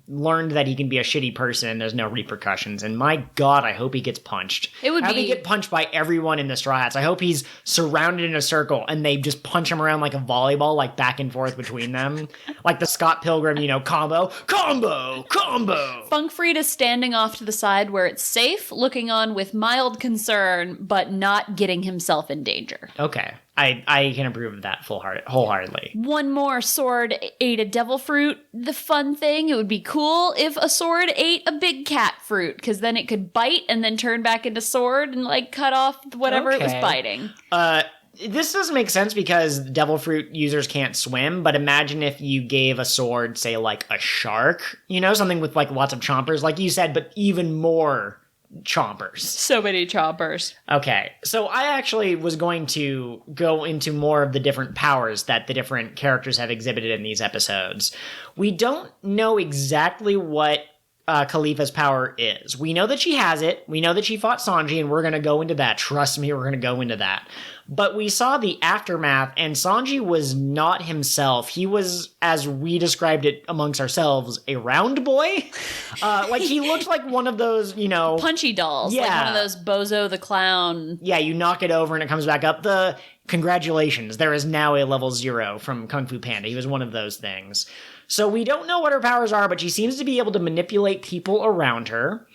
learned that he can be a shitty person and there's no repercussions. And my God, I hope he gets punched. I hope he get punched by everyone in the Straw Hats. I hope he's surrounded in a circle and they just punch him around like a volleyball, like back and forth between them. Like the Scott Pilgrim, combo. Funkfried is standing off to the side where it's safe, looking on with mild concern, but not getting himself in danger. Okay. I can approve of that wholeheartedly. One more sword ate a devil fruit. The fun thing, it would be cool if a sword ate a big cat fruit, because then it could bite and then turn back into sword and like cut off whatever it was biting. This doesn't make sense because devil fruit users can't swim, but imagine if you gave a sword, say, like a shark, something with like lots of chompers, like you said, but even more chompers. So many chompers. Okay, so I actually was going to go into more of the different powers that the different characters have exhibited in these episodes. We don't know exactly what Khalifa's power is. We know that she has it. We know that she fought Sanji, and we're going to go into that. Trust me, we're going to go into that. But we saw the aftermath, and Sanji was not himself. He was, as we described it amongst ourselves, a round boy. Like, he looked like one of those, punchy dolls. Yeah. Like one of those Bozo the Clown. Yeah, you knock it over and it comes back up. Congratulations, there is now a level 0 from Kung Fu Panda. He was one of those things. So we don't know what her powers are, but she seems to be able to manipulate people around her.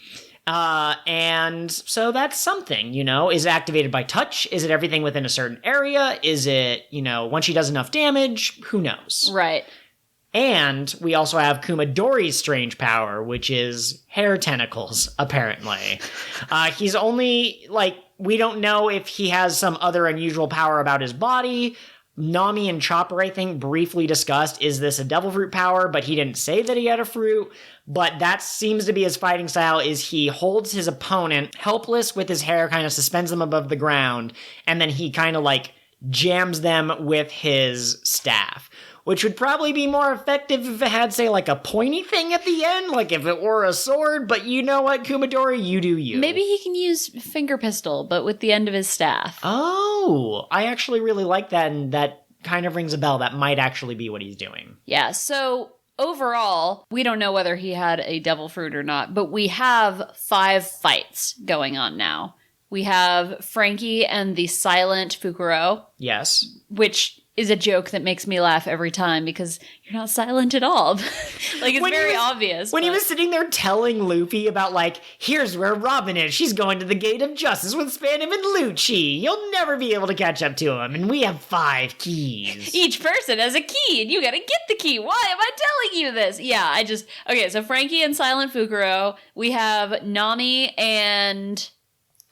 And so that's something, Is it activated by touch? Is it everything within a certain area? Is it, once she does enough damage? Who knows? Right. And we also have Kumadori's strange power, which is hair tentacles, apparently. He's only, we don't know if he has some other unusual power about his body. Nami and Chopper, I think, briefly discussed, is this a devil fruit power? But he didn't say that he had a fruit. But that seems to be his fighting style, is he holds his opponent helpless with his hair, kind of suspends them above the ground, and then he kind of jams them with his staff. Which would probably be more effective if it had, say, a pointy thing at the end, like if it were a sword, but you know what, Kumadori, you do you. Maybe he can use finger pistol, but with the end of his staff. Oh, I actually really like that, and that kind of rings a bell. That might actually be what he's doing. Yeah, so overall, we don't know whether he had a devil fruit or not, but we have 5 fights going on now. We have Frankie and the silent Fukuro. Yes. Which is a joke that makes me laugh every time because you're not silent at all. It's very obvious. When he was sitting there telling Luffy about, here's where Robin is. She's going to the Gate of Justice with Spandam and Lucci. You'll never be able to catch up to him. And we have 5 keys. Each person has a key, and you gotta get the key. Why am I telling you this? Yeah, Okay, so Frankie and Silent Fukuro. We have Nami and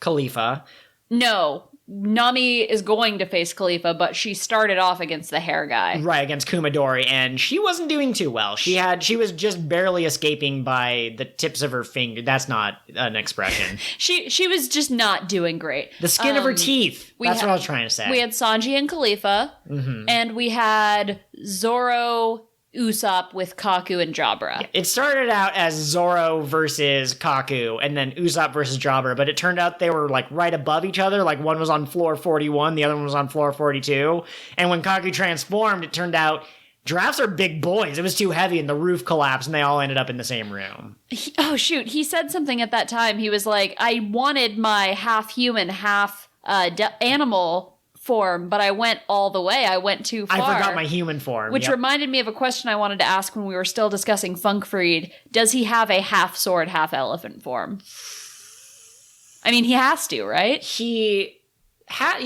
Khalifa. No. Nami is going to face Khalifa, but she started off against the hair guy. Right, against Kumadori, and she wasn't doing too well. She was just barely escaping by the tips of her finger. That's not an expression. She was just not doing great. The skin of her teeth. That's what I was trying to say. We had Sanji and Khalifa, and we had Zoro Usopp with Kaku and Jabra. It started out as Zoro versus Kaku and then Usopp versus Jabra, but it turned out they were like right above each other. Like one was on floor 41, the other one was on floor 42. And when Kaku transformed, it turned out giraffes are big boys. It was too heavy and the roof collapsed and they all ended up in the same room. He said something at that time. He was like, I wanted my half human, half animal form, but I went all the way. I went too far. I forgot my human form. Which reminded me of a question I wanted to ask when we were still discussing Funkfried. Does he have a half sword, half elephant form? I mean, he has to, right?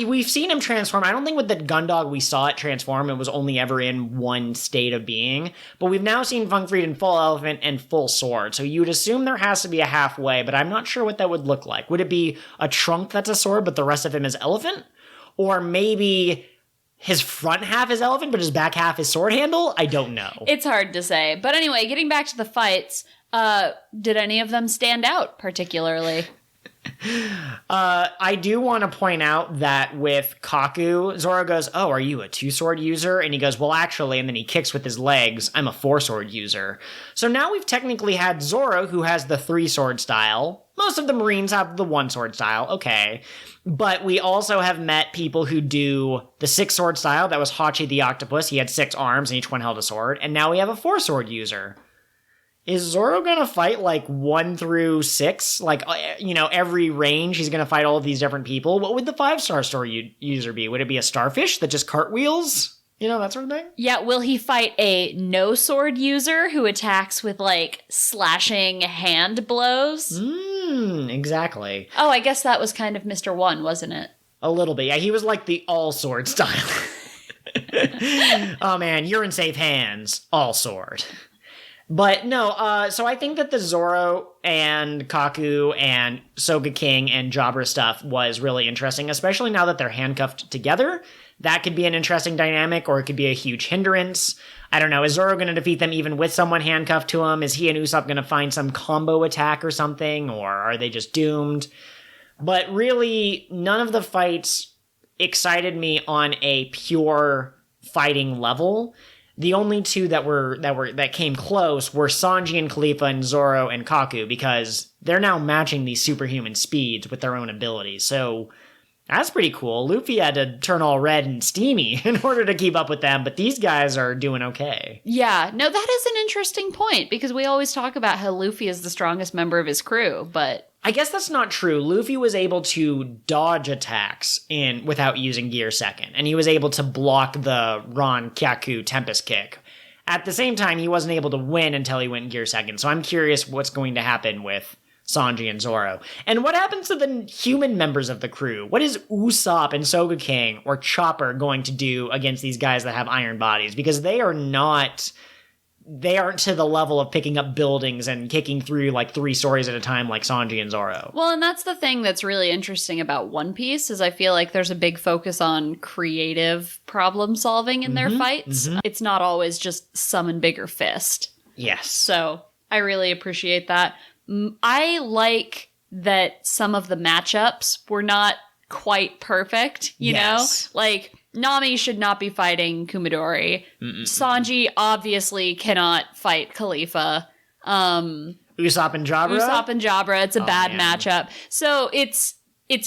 We've seen him transform. I don't think with the Gundog we saw it transform. It was only ever in one state of being. But we've now seen Funkfried in full elephant and full sword. So you'd assume there has to be a halfway, but I'm not sure what that would look like. Would it be a trunk that's a sword, but the rest of him is elephant? Or maybe his front half is elephant, but his back half is sword handle? I don't know. It's hard to say. But anyway, getting back to the fights, did any of them stand out particularly? I do want to point out that with Kaku, Zoro goes, oh, are you a 2-sword user? And he goes, well, actually, and then he kicks with his legs, I'm a 4-sword user. So now we've technically had Zoro, who has the 3-sword style. Most of the Marines have the 1-sword style, okay. But we also have met people who do the 6-sword style. That was Hachi the Octopus. He had 6 arms and each one held a sword. And now we have a 4-sword user. Is Zoro gonna fight like 1 through 6? Like, every range he's gonna fight all of these different people? What would the 5-star sword user be? Would it be a starfish that just cartwheels? That sort of thing? Yeah, will he fight a no-sword user who attacks with, like, slashing hand blows? Exactly. Oh, I guess that was kind of Mr. One, wasn't it? A little bit. Yeah, he was like the all-sword style. Oh man, you're in safe hands. All-sword. But no, so I think that the Zoro and Kaku and Soga King and Jabra stuff was really interesting, especially now that they're handcuffed together. That could be an interesting dynamic, or it could be a huge hindrance. I don't know, is Zoro going to defeat them even with someone handcuffed to him? Is he and Usopp going to find some combo attack or something, or are they just doomed? But really, none of the fights excited me on a pure fighting level. The only two that came close were Sanji and Khalifa and Zoro and Kaku, because they're now matching these superhuman speeds with their own abilities. So that's pretty cool. Luffy had to turn all red and steamy in order to keep up with them, but these guys are doing okay. Yeah, no, that is an interesting point, because we always talk about how Luffy is the strongest member of his crew, but I guess that's not true. Luffy was able to dodge attacks without using Gear Second, and he was able to block the Ron Kaku Tempest Kick. At the same time, he wasn't able to win until he went Gear Second, so I'm curious what's going to happen with Sanji and Zoro. And what happens to the human members of the crew? What is Usopp and Soga King or Chopper going to do against these guys that have iron bodies? Because they aren't to the level of picking up buildings and kicking through like 3 stories at a time like Sanji and Zoro. Well, and that's the thing that's really interesting about One Piece, is I feel like there's a big focus on creative problem solving in their fights. It's not always just summon bigger fist. Yes. So I really appreciate that. I like that some of the matchups were not quite perfect, you know? Like, Nami should not be fighting Kumadori. Sanji obviously cannot fight Khalifa. Usopp and Jabra? It's a bad matchup. So it's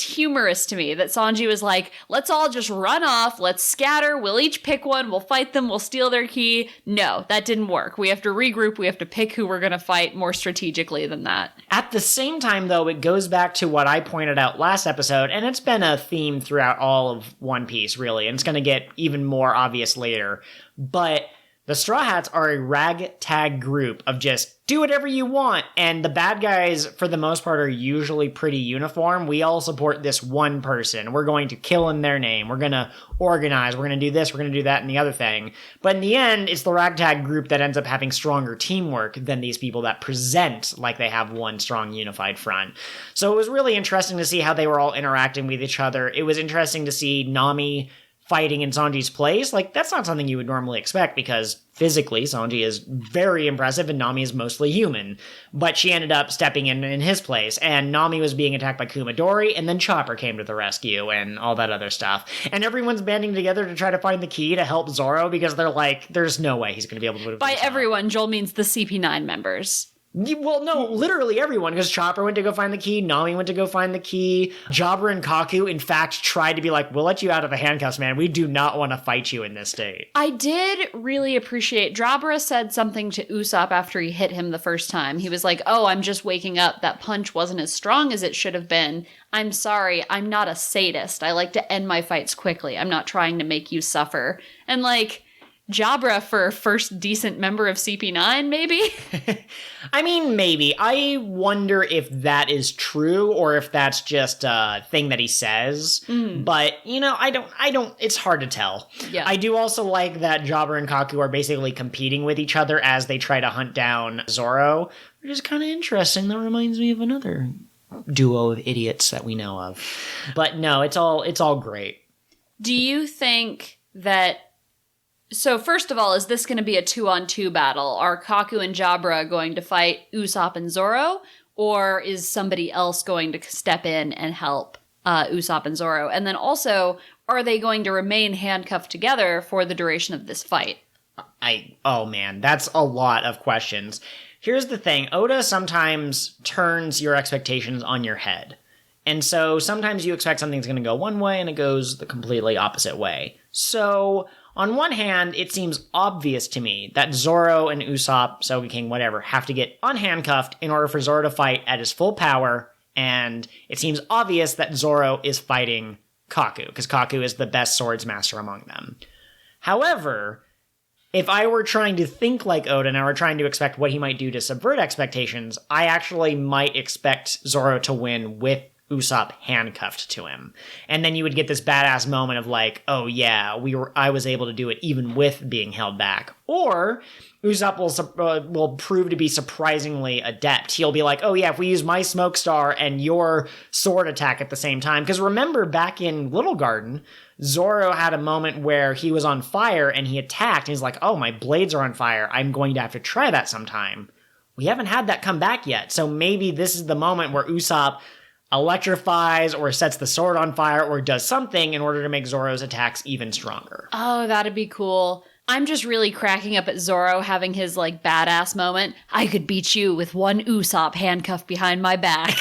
humorous to me that Sanji was like, let's all just run off, let's scatter, we'll each pick one, we'll fight them, we'll steal their key. No, that didn't work. We have to regroup, we have to pick who we're going to fight more strategically than that. At the same time, though, it goes back to what I pointed out last episode, and it's been a theme throughout all of One Piece, really, and it's going to get even more obvious later. But the Straw Hats are a ragtag group of just do whatever you want, and the bad guys, for the most part, are usually pretty uniform. We all support this one person. We're going to kill in their name. We're going to organize. We're going to do this. We're going to do that and the other thing. But in the end, it's the ragtag group that ends up having stronger teamwork than these people that present like they have one strong unified front. So it was really interesting to see how they were all interacting with each other. It was interesting to see Nami fighting in Sanji's place, like, that's not something you would normally expect because physically Sanji is very impressive and Nami is mostly human. But she ended up stepping in his place, and Nami was being attacked by Kumadori, and then Chopper came to the rescue and all that other stuff. And everyone's banding together to try to find the key to help Zoro because they're like, there's no way he's going to be able to... By everyone, Joel means the CP9 members. Well, no, literally everyone, because Chopper went to go find the key, Nami went to go find the key, Jabra and Kaku, in fact, tried to be like, we'll let you out of the handcuffs, man. We do not want to fight you in this state. I did really appreciate, Jabra said something to Usopp after he hit him the first time. He was like, oh, I'm just waking up. That punch wasn't as strong as it should have been. I'm sorry, I'm not a sadist. I like to end my fights quickly. I'm not trying to make you suffer. And like... Jabra for first decent member of CP9, maybe? I mean, maybe. I wonder if that is true or if that's just a thing that he says. But, you know, I don't, it's hard to tell. Yeah. I do also like that Jabra and Kaku are basically competing with each other as they try to hunt down Zoro, which is kind of interesting. That reminds me of another duo of idiots that we know of. But no, it's all great. Do you think that... So first of all, is this going to be a 2-on-2 battle? Are Kaku and Jabra going to fight Usopp and Zoro? Or is somebody else going to step in and help Usopp and Zoro? And then also, are they going to remain handcuffed together for the duration of this fight? Oh man, that's a lot of questions. Here's the thing. Oda sometimes turns your expectations on your head. And so sometimes you expect something's going to go one way and it goes the completely opposite way. So... on one hand, it seems obvious to me that Zoro and Usopp, Soga King, whatever, have to get unhandcuffed in order for Zoro to fight at his full power, and it seems obvious that Zoro is fighting Kaku, because Kaku is the best swords master among them. However, if I were trying to think like Oda and I were trying to expect what he might do to subvert expectations, I actually might expect Zoro to win with Usopp handcuffed to him. And then you would get this badass moment of like, oh yeah, I was able to do it even with being held back. Or Usopp will prove to be surprisingly adept. He'll be like, oh yeah, if we use my smoke star and your sword attack at the same time. Because remember back in Little Garden, Zoro had a moment where he was on fire and he attacked. And he's like, oh, my blades are on fire. I'm going to have to try that sometime. We haven't had that come back yet. So maybe this is the moment where Usopp electrifies or sets the sword on fire or does something in order to make Zoro's attacks even stronger. Oh, that'd be cool. I'm just really cracking up at Zoro having his, like, badass moment. I could beat you with one Usopp handcuffed behind my back.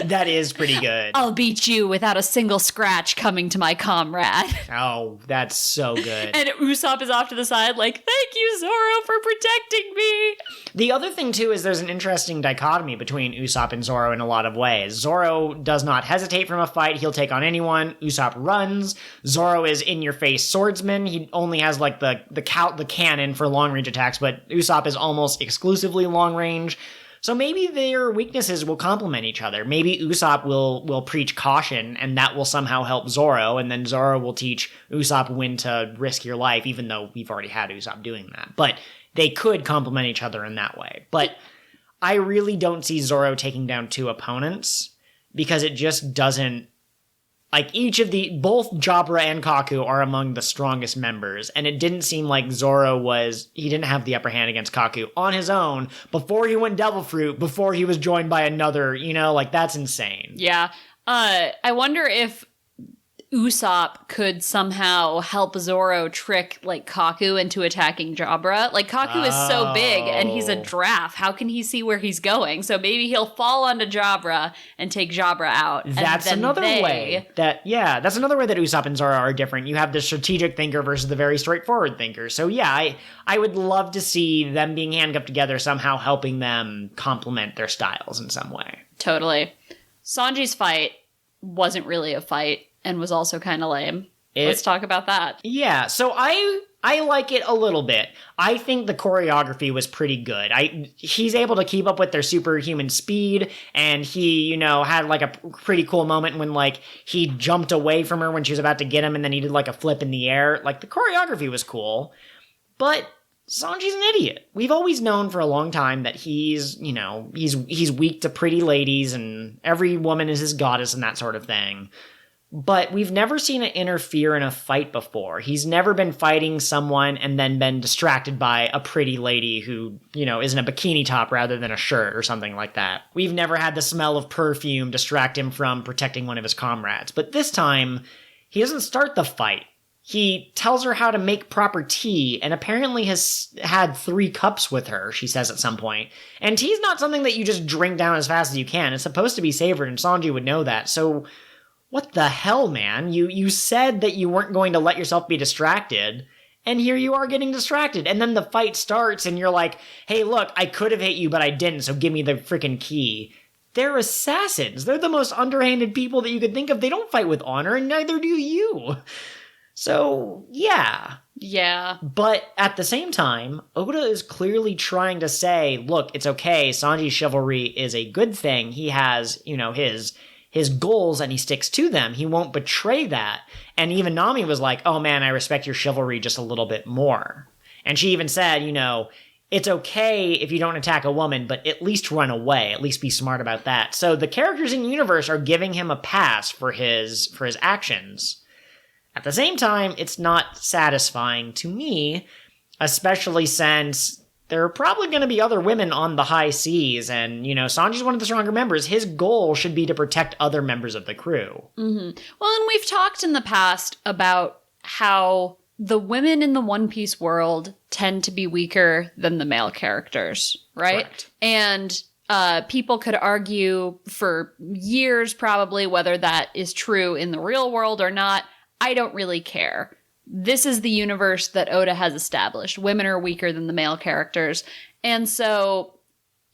That is pretty good. I'll beat you without a single scratch coming to my comrade. Oh, that's so good. And Usopp is off to the side like, thank you, Zoro, for protecting me. The other thing, too, is there's an interesting dichotomy between Usopp and Zoro in a lot of ways. Zoro does not hesitate from a fight. He'll take on anyone. Usopp runs. Zoro is in-your-face swordsman. He only has, like, the cannon for long-range attacks, but Usopp is almost exclusively long-range. So maybe their weaknesses will complement each other. Maybe Usopp will preach caution, and that will somehow help Zoro, and then Zoro will teach Usopp when to risk your life, even though we've already had Usopp doing that. But they could complement each other in that way. But I really don't see Zoro taking down two opponents, because it just doesn't... Like, both Jabra and Kaku are among the strongest members, and it didn't seem like Zoro he didn't have the upper hand against Kaku on his own before he went Devil Fruit, before he was joined by another, that's insane. Yeah. I wonder if Usopp could somehow help Zoro trick, like, Kaku into attacking Jabra. Like, Kaku is so big, and he's a giraffe. How can he see where he's going? So maybe he'll fall onto Jabra and take Jabra out. That's another way that Usopp and Zoro are different. You have the strategic thinker versus the very straightforward thinker. So yeah, I would love to see them being handcuffed together somehow helping them complement their styles in some way. Totally. Sanji's fight wasn't really a fight. And was also kind of lame. Let's talk about that. Yeah, so I like it a little bit. I think the choreography was pretty good. He's able to keep up with their superhuman speed, and he, had like a pretty cool moment when like he jumped away from her when she was about to get him, and then he did like a flip in the air. Like the choreography was cool, but Sanji's an idiot. We've always known for a long time that he's weak to pretty ladies, and every woman is his goddess and that sort of thing. but we've never seen it interfere in a fight before. He's never been fighting someone and then been distracted by a pretty lady who, is in a bikini top rather than a shirt or something like that. We've never had the smell of perfume distract him from protecting one of his comrades. But this time, he doesn't start the fight. He tells her how to make proper tea and apparently has had 3 cups with her, she says at some point. And tea's not something that you just drink down as fast as you can. It's supposed to be savored, and Sanji would know that. So what the hell, man? You said that you weren't going to let yourself be distracted, and here you are getting distracted. And then the fight starts, and you're like, hey, look, I could have hit you, but I didn't, so give me the freaking key. They're assassins. They're the most underhanded people that you could think of. They don't fight with honor, and neither do you. So, yeah. Yeah. But at the same time, Oda is clearly trying to say, look, it's okay. Sanji's chivalry is a good thing. He has, his goals and he sticks to them. He won't betray that. And even Nami was like, oh man, I respect your chivalry just a little bit more. And she even said, it's okay if you don't attack a woman, but at least run away. At least be smart about that. So the characters in the universe are giving him a pass for his actions. At the same time, it's not satisfying to me, especially since there are probably going to be other women on the high seas, and, Sanji's one of the stronger members. His goal should be to protect other members of the crew. Mm-hmm. Well, and we've talked in the past about how the women in the One Piece world tend to be weaker than the male characters, right? Correct. And people could argue for years probably whether that is true in the real world or not. I don't really care. This is the universe that Oda has established. Women are weaker than the male characters. And so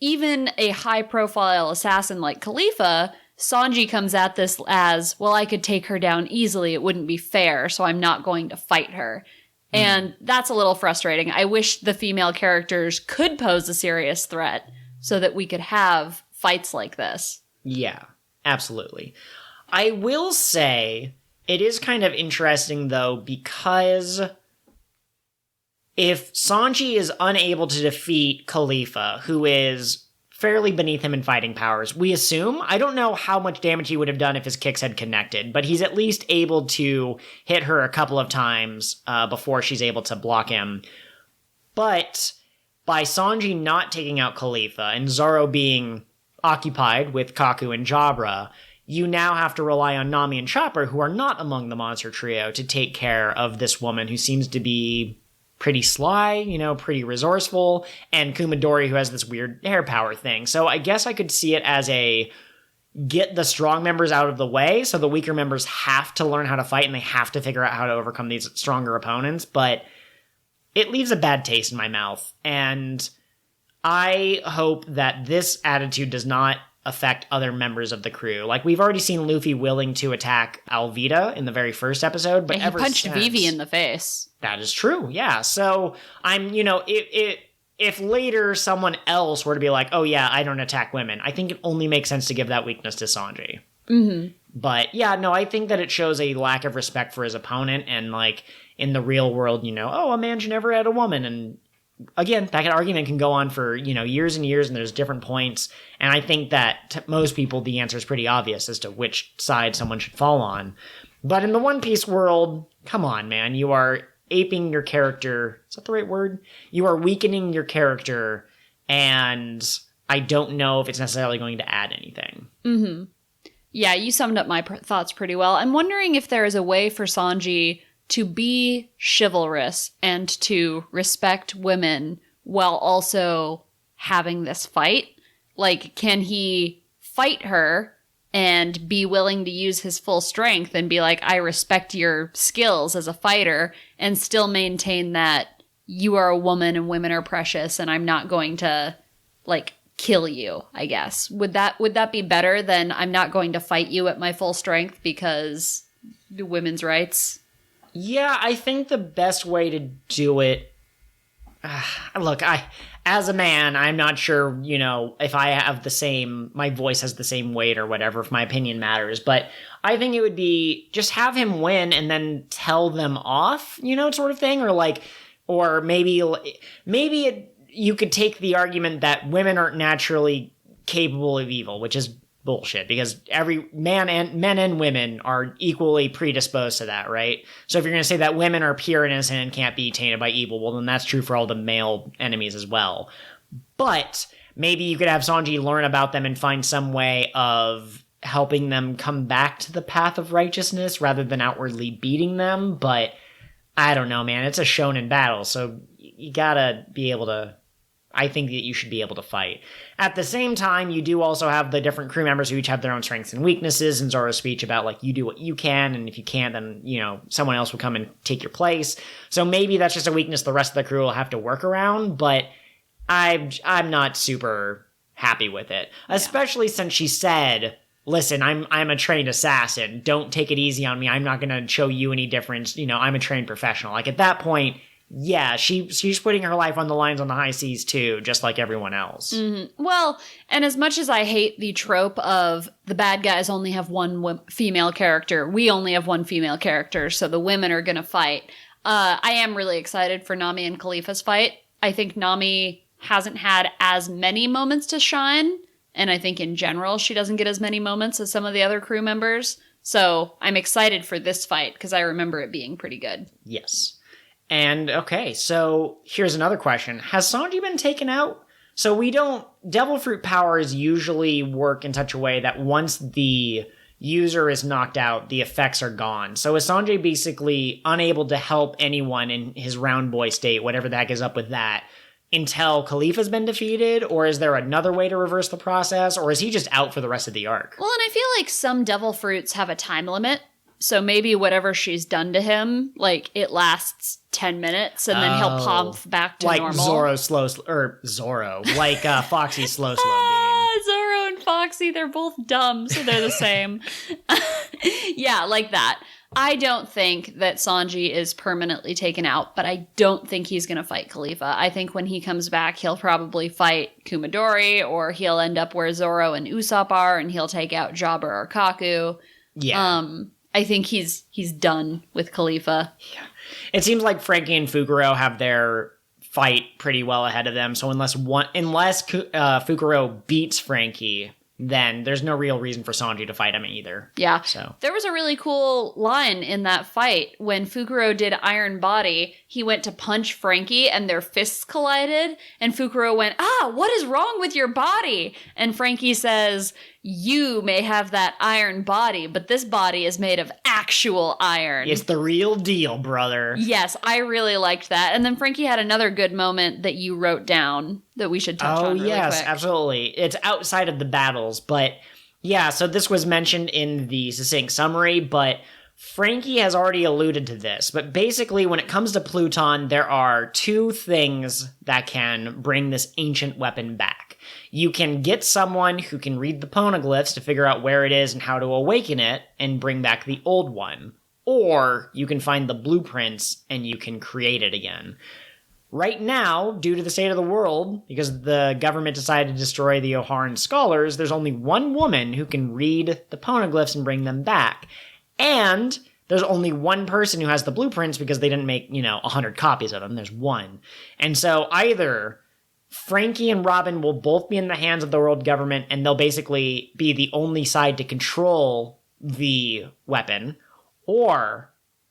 even a high-profile assassin like Khalifa, Sanji comes at this as, well, I could take her down easily. It wouldn't be fair, so I'm not going to fight her. And that's a little frustrating. I wish the female characters could pose a serious threat so that we could have fights like this. Yeah, absolutely. I will say it is kind of interesting, though, because if Sanji is unable to defeat Khalifa, who is fairly beneath him in fighting powers, we assume, I don't know how much damage he would have done if his kicks had connected, but he's at least able to hit her a couple of times before she's able to block him. But by Sanji not taking out Khalifa and Zoro being occupied with Kaku and Jabra, you now have to rely on Nami and Chopper, who are not among the monster trio, to take care of this woman who seems to be pretty sly, pretty resourceful, and Kumadori, who has this weird hair power thing. So I guess I could see it as a get the strong members out of the way, so the weaker members have to learn how to fight, and they have to figure out how to overcome these stronger opponents, but it leaves a bad taste in my mouth, and I hope that this attitude does not affect other members of the crew. Like, we've already seen Luffy willing to attack Alvida in the very first episode, but he punched Vivi in the face. That is true, yeah. So, I'm, if later someone else were to be like, oh yeah, I don't attack women, I think it only makes sense to give that weakness to Sanji. Mm-hmm. But, yeah, no, I think that it shows a lack of respect for his opponent, and, like, in the real world, a man should never add a woman, and again, that argument can go on for, years and years, and there's different points. And I think that to most people, the answer is pretty obvious as to which side someone should fall on. But in the One Piece world, come on, man. You are aping your character. Is that the right word? You are weakening your character, and I don't know if it's necessarily going to add anything. Mm-hmm. Yeah, you summed up my thoughts pretty well. I'm wondering if there is a way for Sanji to be chivalrous and to respect women while also having this fight. Like, can he fight her and be willing to use his full strength and be like, I respect your skills as a fighter, and still maintain that you are a woman and women are precious and I'm not going to, like, kill you, I guess. Would that be better than I'm not going to fight you at my full strength because women's rights? Yeah, I think the best way to do it... look, as a man, I'm not sure, if I have my voice has the same weight or whatever, if my opinion matters, but I think it would be just have him win and then tell them off, sort of thing, or maybe you could take the argument that women aren't naturally capable of evil, which is bullshit, because every men and women are equally predisposed to that, right? So if you're going to say that women are pure and innocent and can't be tainted by evil, well, then that's true for all the male enemies as well. But maybe you could have Sanji learn about them and find some way of helping them come back to the path of righteousness rather than outwardly beating them. But I don't know, man. It's a shonen battle, so you gotta be able to... I think that you should be able to fight. At the same time, you do also have the different crew members who each have their own strengths and weaknesses, and Zoro's speech about, like, you do what you can, and if you can't, then, you know, someone else will come and take your place. So maybe that's just a weakness the rest of the crew will have to work around, but I'm not super happy with it. Yeah. Especially since she said, listen, I'm a trained assassin. Don't take it easy on me. I'm not going to show you any difference. You know, I'm a trained professional. Like, at that point... yeah, she's putting her life on the lines on the high seas too, just like everyone else. Mm-hmm. Well, and as much as I hate the trope of the bad guys only have one female character, we only have one female character, so the women are going to fight. I am really excited for Nami and Khalifa's fight. I think Nami hasn't had as many moments to shine, and I think in general she doesn't get as many moments as some of the other crew members. So I'm excited for this fight because I remember it being pretty good. Yes. And, okay, so here's another question. Has Sanji been taken out? So Devil Fruit powers usually work in such a way that once the user is knocked out, the effects are gone. So is Sanji basically unable to help anyone in his round boy state, whatever the heck is up with that, until Khalifa's been defeated? Or is there another way to reverse the process? Or is he just out for the rest of the arc? Well, and I feel like some Devil Fruits have a time limit. So maybe whatever she's done to him, like, it lasts 10 minutes, and then he'll pop back to normal. Like Foxy's slow beam. Zoro and Foxy, they're both dumb, so they're the same. Yeah, like that. I don't think that Sanji is permanently taken out, but I don't think he's going to fight Khalifa. I think when he comes back, he'll probably fight Kumadori, or he'll end up where Zoro and Usopp are, and he'll take out Jabber or Kaku. Yeah. I think he's done with Khalifa. Yeah. It seems like Frankie and Fukuro have their fight pretty well ahead of them. So unless Fukuro beats Frankie, then there's no real reason for Sanji to fight him either. Yeah. So there was a really cool line in that fight when Fukuro did Iron Body. He went to punch Frankie and their fists collided, and Fukuro went, what is wrong with your body? And Frankie says, you may have that iron body, but this body is made of actual iron. It's the real deal, brother. Yes, I really liked that. And then Frankie had another good moment that you wrote down that we should touch on really quick. Oh, yes, absolutely. It's outside of the battles, but yeah, so this was mentioned in the succinct summary, but Frankie has already alluded to this. But basically, when it comes to Pluton, there are two things that can bring this ancient weapon back. You can get someone who can read the poneglyphs to figure out where it is and how to awaken it and bring back the old one. Or you can find the blueprints and you can create it again. Right now, due to the state of the world, because the government decided to destroy the O'Haran scholars, there's only one woman who can read the poneglyphs and bring them back. And there's only one person who has the blueprints because they didn't make, 100 copies of them. There's one. And so either Frankie and Robin will both be in the hands of the world government, and they'll basically be the only side to control the weapon, or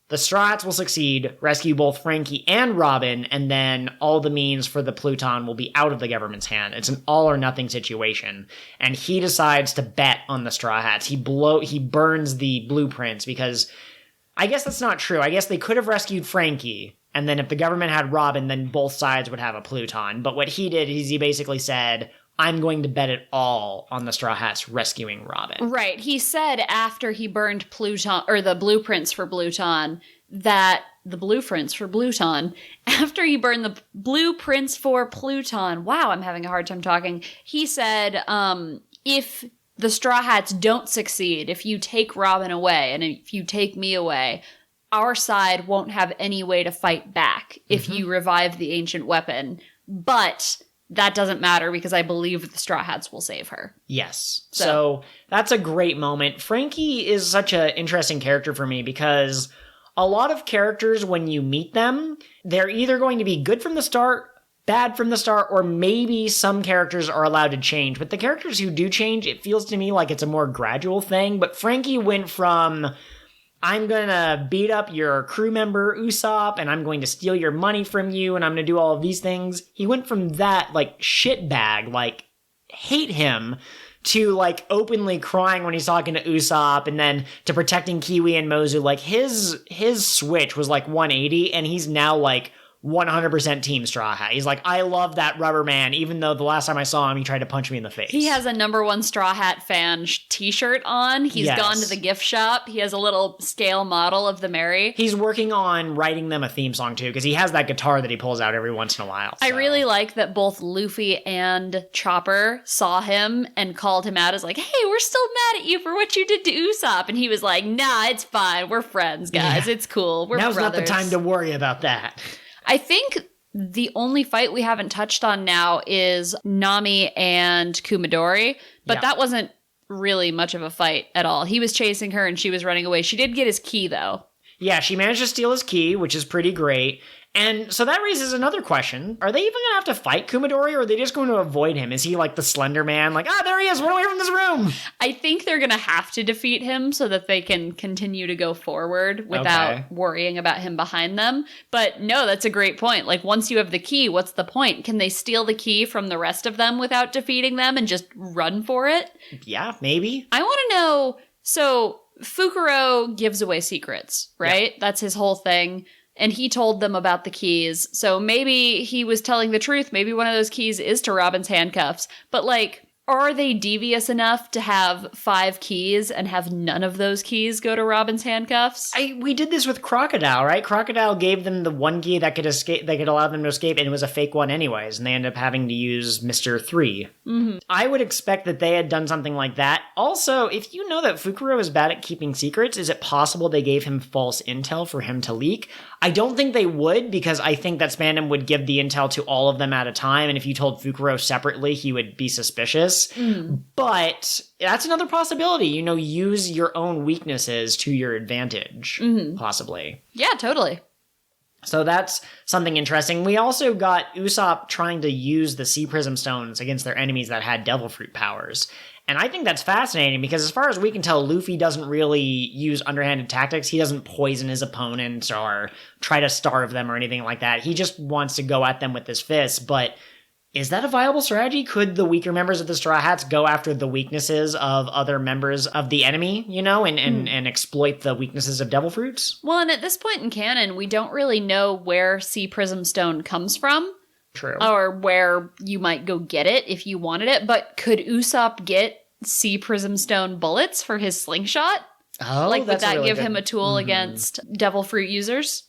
the Straw Hats will succeed, rescue both Frankie and Robin, and then all the means for the Pluton will be out of the government's hand. It's an all-or-nothing situation. And he decides to bet on the Straw Hats. He burns the blueprints because... I guess that's not true. I guess they could have rescued Frankie, and then if the government had Robin, then both sides would have a Pluton. But what he did is he basically said, I'm going to bet it all on the Straw Hats rescuing Robin. Right. He said after he burned Pluton, or the blueprints for Pluton, after he burned the blueprints for Pluton, wow, I'm having a hard time talking. He said, if the Straw Hats don't succeed, if you take Robin away, and if you take me away, our side won't have any way to fight back if you revive the ancient weapon. But that doesn't matter because I believe the Straw Hats will save her. Yes. So that's a great moment. Frankie is such an interesting character for me because a lot of characters, when you meet them, they're either going to be good from the start, bad from the start, or maybe some characters are allowed to change. But the characters who do change, it feels to me like it's a more gradual thing. But Frankie went from, I'm gonna beat up your crew member Usopp, and I'm going to steal your money from you, and I'm gonna do all of these things. He went from that, like, shitbag, like, hate him, to, like, openly crying when he's talking to Usopp, and then to protecting Kiwi and Mozu. Like, his switch was, like, 180, and he's now, like, 100% Team Straw Hat. He's like, I love that rubber man, even though the last time I saw him, he tried to punch me in the face. He has a #1 Straw Hat fan t-shirt on. He's gone to the gift shop. He has a little scale model of the Mary. He's working on writing them a theme song, too, because he has that guitar that he pulls out every once in a while. So. I really like that both Luffy and Chopper saw him and called him out as like, hey, we're still mad at you for what you did to Usopp. And he was like, nah, it's fine. We're friends, guys. Yeah. It's cool. We're Now's brothers. Not the time to worry about that. I think the only fight we haven't touched on now is Nami and Kumadori, but that wasn't really much of a fight at all. He was chasing her and she was running away. She did get his key, though. Yeah, she managed to steal his key, which is pretty great. And so that raises another question. Are they even going to have to fight Kumadori, or are they just going to avoid him? Is he like the Slender Man? Like, there he is, run away from this room. I think they're going to have to defeat him so that they can continue to go forward without worrying about him behind them. But no, that's a great point. Like, once you have the key, what's the point? Can they steal the key from the rest of them without defeating them and just run for it? Yeah, maybe. I want to know, so Fukuro gives away secrets, right? Yeah. That's his whole thing. And he told them about the keys. So maybe he was telling the truth. Maybe one of those keys is to Robin's handcuffs. But, like, are they devious enough to have 5 keys and have none of those keys go to Robin's handcuffs? We did this with Crocodile, right? Crocodile gave them the one key that could escape, that could allow them to escape, and it was a fake one anyways, and they ended up having to use Mr. 3. Mm-hmm. I would expect that they had done something like that. Also, if you know that Fukuro is bad at keeping secrets, is it possible they gave him false intel for him to leak? I don't think they would, because I think that Spandam would give the intel to all of them at a time, and if you told Fukuro separately, he would be suspicious. But that's another possibility. Use your own weaknesses to your advantage, possibly. Yeah, totally. So that's something interesting. We also got Usopp trying to use the Sea Prism Stones against their enemies that had Devil Fruit powers. And I think that's fascinating because as far as we can tell, Luffy doesn't really use underhanded tactics. He doesn't poison his opponents or try to starve them or anything like that. He just wants to go at them with his fists, but is that a viable strategy? Could the weaker members of the Straw Hats go after the weaknesses of other members of the enemy, and exploit the weaknesses of Devil Fruits? Well, and at this point in canon, we don't really know where Sea Prism Stone comes from. True. Or where you might go get it if you wanted it. But could Usopp get Sea Prism Stone bullets for his slingshot? Oh, would that give him a tool against Devil Fruit users?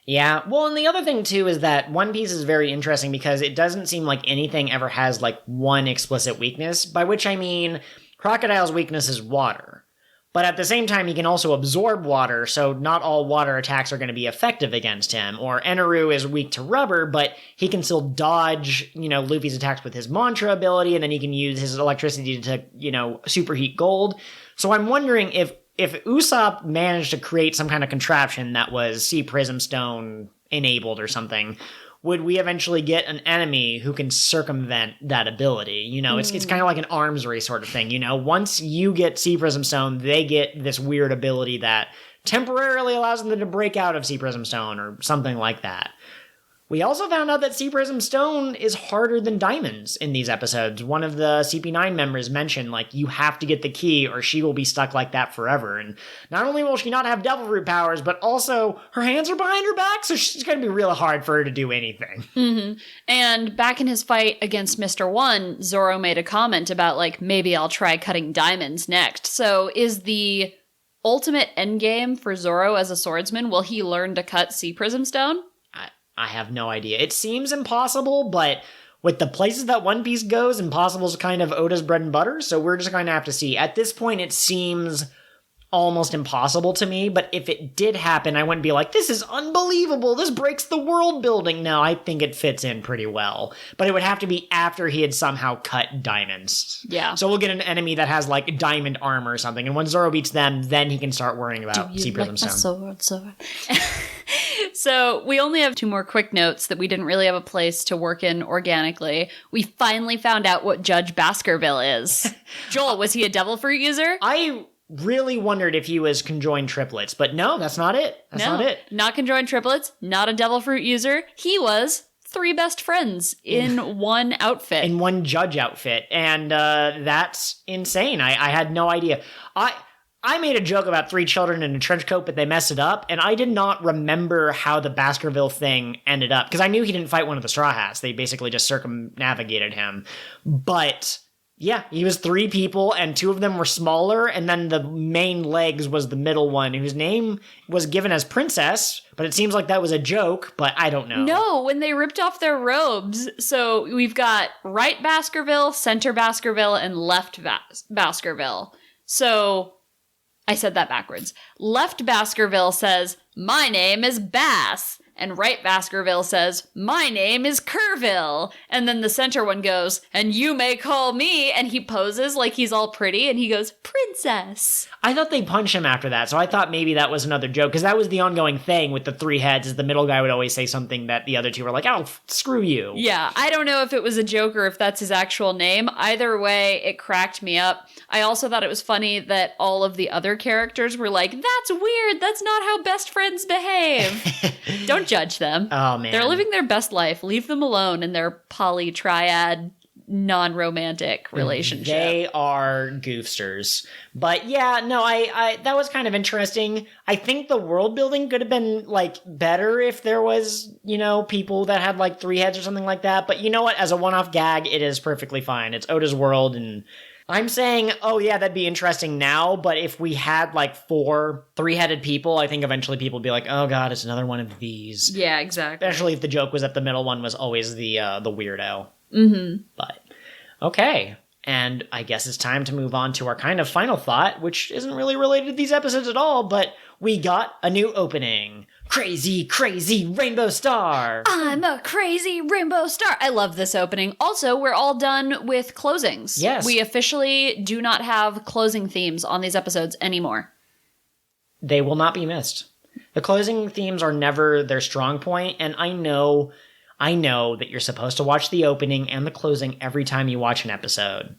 Yeah, well, and the other thing, too, is that One Piece is very interesting because it doesn't seem like anything ever has, like, one explicit weakness, by which I mean Crocodile's weakness is water. But at the same time, he can also absorb water, so not all water attacks are going to be effective against him. Or Eneru is weak to rubber, but he can still dodge, Luffy's attacks with his mantra ability, and then he can use his electricity to, superheat gold. So I'm wondering if Usopp managed to create some kind of contraption that was Sea Prism Stone enabled or something, would we eventually get an enemy who can circumvent that ability? It's kind of like an arms race sort of thing. Once you get Sea Prism Stone, they get this weird ability that temporarily allows them to break out of Sea Prism Stone or something like that. We also found out that Sea Prism Stone is harder than diamonds in these episodes. One of the CP9 members mentioned, you have to get the key or she will be stuck like that forever. And not only will she not have Devil Fruit powers, but also her hands are behind her back, so she's going to be real hard for her to do anything. Mm-hmm. And back in his fight against Mr. One, Zoro made a comment about, maybe I'll try cutting diamonds next. So is the ultimate endgame for Zoro as a swordsman, will he learn to cut Sea Prism Stone? I have no idea. It seems impossible, but with the places that One Piece goes, impossible is kind of Oda's bread and butter, so we're just going to have to see. At this point, it seems almost impossible to me, but if it did happen, I wouldn't be like, this is unbelievable, this breaks the world building. No, I think it fits in pretty well. But it would have to be after he had somehow cut diamonds. Yeah. So we'll get an enemy that has, diamond armor or something, and when Zoro beats them, then he can start worrying about Sea Prism Stone. Sword. So we only have 2 more quick notes that we didn't really have a place to work in organically. We finally found out what Judge Baskerville is. Joel, was he a devil fruit user? I really wondered if he was conjoined triplets, but no, that's not it. That's not it. Not conjoined triplets, not a devil fruit user. He was 3 best friends in one outfit. In one judge outfit. And that's insane. I had no idea. I made a joke about 3 children in a trench coat, but they messed it up. And I did not remember how the Baskerville thing ended up. Because I knew he didn't fight one of the Straw Hats. They basically just circumnavigated him. But yeah, he was 3 people, and 2 of them were smaller, and then the main legs was the middle one, whose name was given as Princess, but it seems like that was a joke, but I don't know. No, when they ripped off their robes. So we've got right Baskerville, center Baskerville, and left Baskerville. So I said that backwards. Left Baskerville says, "My name is Bass." And right Baskerville says, "My name is Kerrville." And then the center one goes, "And you may call me." And he poses like he's all pretty and he goes, "Princess." I thought they punched him after that, so I thought maybe that was another joke, because that was the ongoing thing with the 3 heads, is the middle guy would always say something that the other 2 were like, "Oh, screw you." Yeah, I don't know if it was a joke or if that's his actual name. Either way, it cracked me up. I also thought it was funny that all of the other characters were like, "That's weird, that's not how best friends behave." Don't judge them. Oh, man. They're living their best life. Leave them alone in their poly-triad, non-romantic relationship. They are goofsters. But yeah, no, I that was kind of interesting. I think the world building could have been like better if there was, people that had like 3 heads or something like that. But you know what? As a one-off gag, it is perfectly fine. It's Oda's world, and I'm saying, oh yeah, that'd be interesting now, but if we had like 4 3-headed people, I think eventually people would be like, oh god, it's another one of these. Yeah, exactly. Especially if the joke was that the middle one was always the weirdo. Mm-hmm. But, okay. And I guess it's time to move on to our kind of final thought, which isn't really related to these episodes at all, but we got a new opening. Crazy, crazy rainbow star. I'm a crazy rainbow star. I love this opening. Also, we're all done with closings. Yes. We officially do not have closing themes on these episodes anymore. They will not be missed. The closing themes are never their strong point, and I know that you're supposed to watch the opening and the closing every time you watch an episode.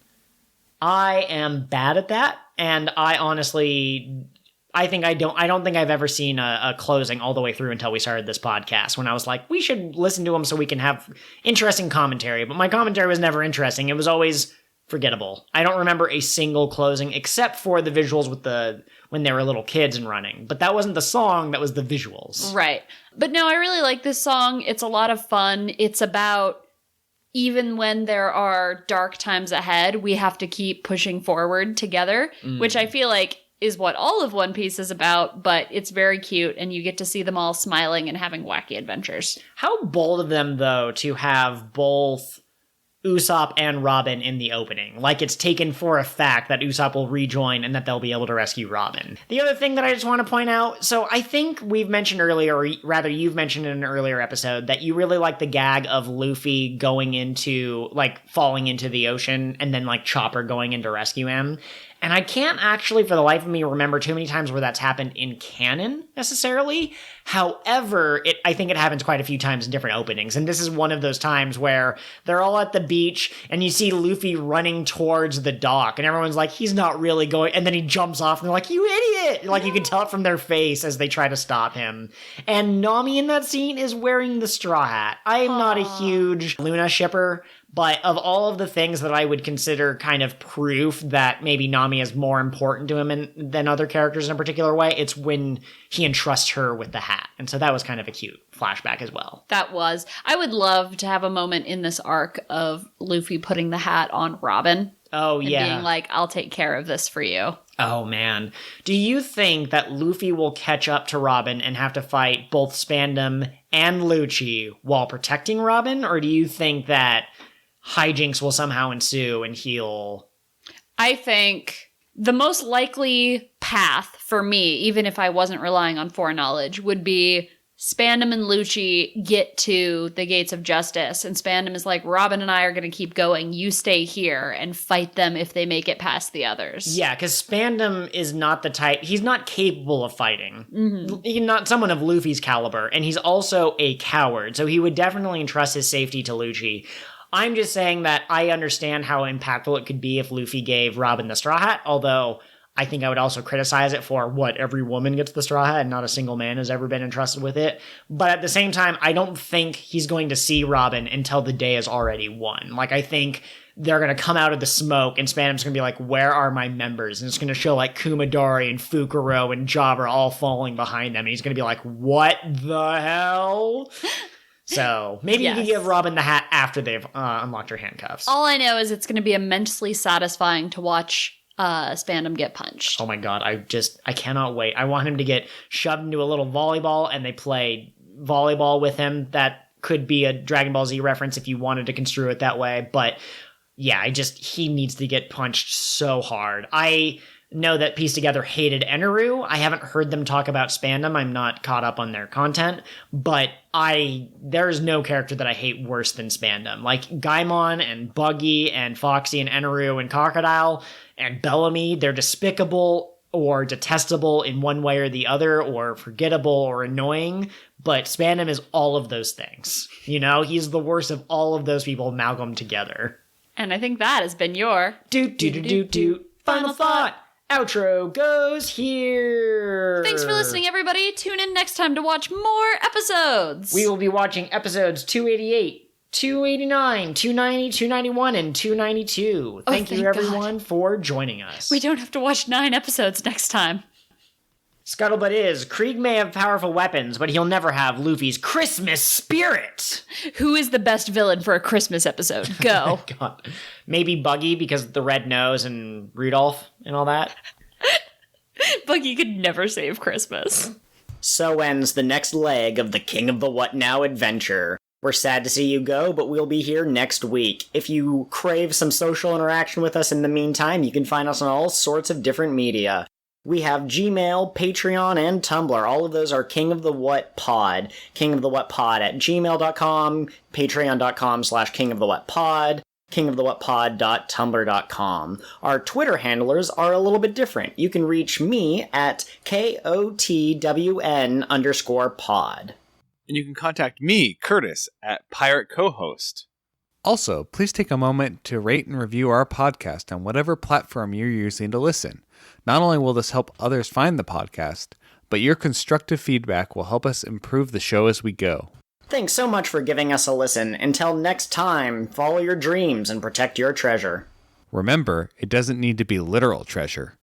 I am bad at that, and I honestly, I don't think I've ever seen a closing all the way through until we started this podcast, when I was like, we should listen to them so we can have interesting commentary. But my commentary was never interesting. It was always forgettable. I don't remember a single closing except for the visuals with when they were little kids and running. But that wasn't the song, that was the visuals. Right. But no, I really like this song. It's a lot of fun. It's about, even when there are dark times ahead, we have to keep pushing forward together, which I feel like is what all of One Piece is about, but it's very cute, and you get to see them all smiling and having wacky adventures. How bold of them, though, to have both Usopp and Robin in the opening. Like, it's taken for a fact that Usopp will rejoin and that they'll be able to rescue Robin. The other thing that I just want to point out, so I think we've mentioned earlier, or rather you've mentioned in an earlier episode, that you really like the gag of Luffy falling into the ocean, and then, Chopper going in to rescue him. And I can't actually, for the life of me, remember too many times where that's happened in canon, necessarily. However, I think it happens quite a few times in different openings. And this is one of those times where they're all at the beach, and you see Luffy running towards the dock, and everyone's like, he's not really going. And then he jumps off, and they're like, you idiot! You can tell it from their face as they try to stop him. And Nami in that scene is wearing the straw hat. I am not a huge Luna shipper, but of all of the things that I would consider kind of proof that maybe Nami is more important to him than other characters in a particular way, it's when he entrusts her with the hat. And so that was kind of a cute flashback as well. That was. I would love to have a moment in this arc of Luffy putting the hat on Robin. Oh, yeah. And being like, I'll take care of this for you. Oh, man. Do you think that Luffy will catch up to Robin and have to fight both Spandam and Lucci while protecting Robin? Or do you think that hijinks will somehow ensue and he'll... I think the most likely path for me, even if I wasn't relying on foreknowledge, would be Spandam and Lucci get to the gates of justice, and Spandam is like, Robin and I are going to keep going. You stay here and fight them if they make it past the others. Yeah, because Spandam is not the type, he's not capable of fighting. He's not someone of Luffy's caliber, and he's also a coward, so he would definitely entrust his safety to Lucci. I'm just saying that I understand how impactful it could be if Luffy gave Robin the Straw Hat, although I think I would also criticize it for every woman gets the Straw Hat and not a single man has ever been entrusted with it. But at the same time, I don't think he's going to see Robin until the day is already won. Like, I think they're going to come out of the smoke and Spandam's going to be like, where are my members? And it's going to show like Kumadori and Fukuro and Jabra all falling behind them. And he's going to be like, what the hell? So maybe you can give Robin the hat after they've unlocked her handcuffs. All I know is it's going to be immensely satisfying to watch Spandam get punched. Oh my god, I cannot wait. I want him to get shoved into a little volleyball and they play volleyball with him. That could be a Dragon Ball Z reference if you wanted to construe it that way. But yeah, he needs to get punched so hard. I know that Piece Together hated Eneru. I haven't heard them talk about Spandam. I'm not caught up on their content, but there's no character that I hate worse than Spandam. Like Gaimon and Buggy and Foxy and Eneru and Crocodile and Bellamy, they're despicable or detestable in one way or the other, or forgettable or annoying, but Spandam is all of those things. You know, he's the worst of all of those people amalgamated together. And I think that has been your Final thought. Outro goes here. Thanks for listening, everybody. Tune in next time to watch more episodes. We will be watching episodes 288, 289, 290, 291, and 292. Thank you, everyone, for joining us. We don't have to watch 9 episodes next time. Scuttlebutt is, Krieg may have powerful weapons, but he'll never have Luffy's Christmas spirit. Who is the best villain for a Christmas episode? Go. Oh God. Maybe Buggy because of the red nose and Rudolph and all that. Buggy could never save Christmas. So ends the next leg of the King of the What Now adventure. We're sad to see you go, but we'll be here next week. If you crave some social interaction with us in the meantime, you can find us on all sorts of different media. We have Gmail, Patreon, and Tumblr. All of those are King of the What Pod. King of the What Pod at gmail.com, patreon.com/King of the What Pod, kingofthewhatpod.tumblr.com. Our Twitter handlers are a little bit different. You can reach me at KOTWN_pod. And you can contact me, Curtis, at Pirate Co-host. Also, please take a moment to rate and review our podcast on whatever platform you're using to listen. Not only will this help others find the podcast, but your constructive feedback will help us improve the show as we go. Thanks so much for giving us a listen. Until next time, follow your dreams and protect your treasure. Remember, it doesn't need to be literal treasure.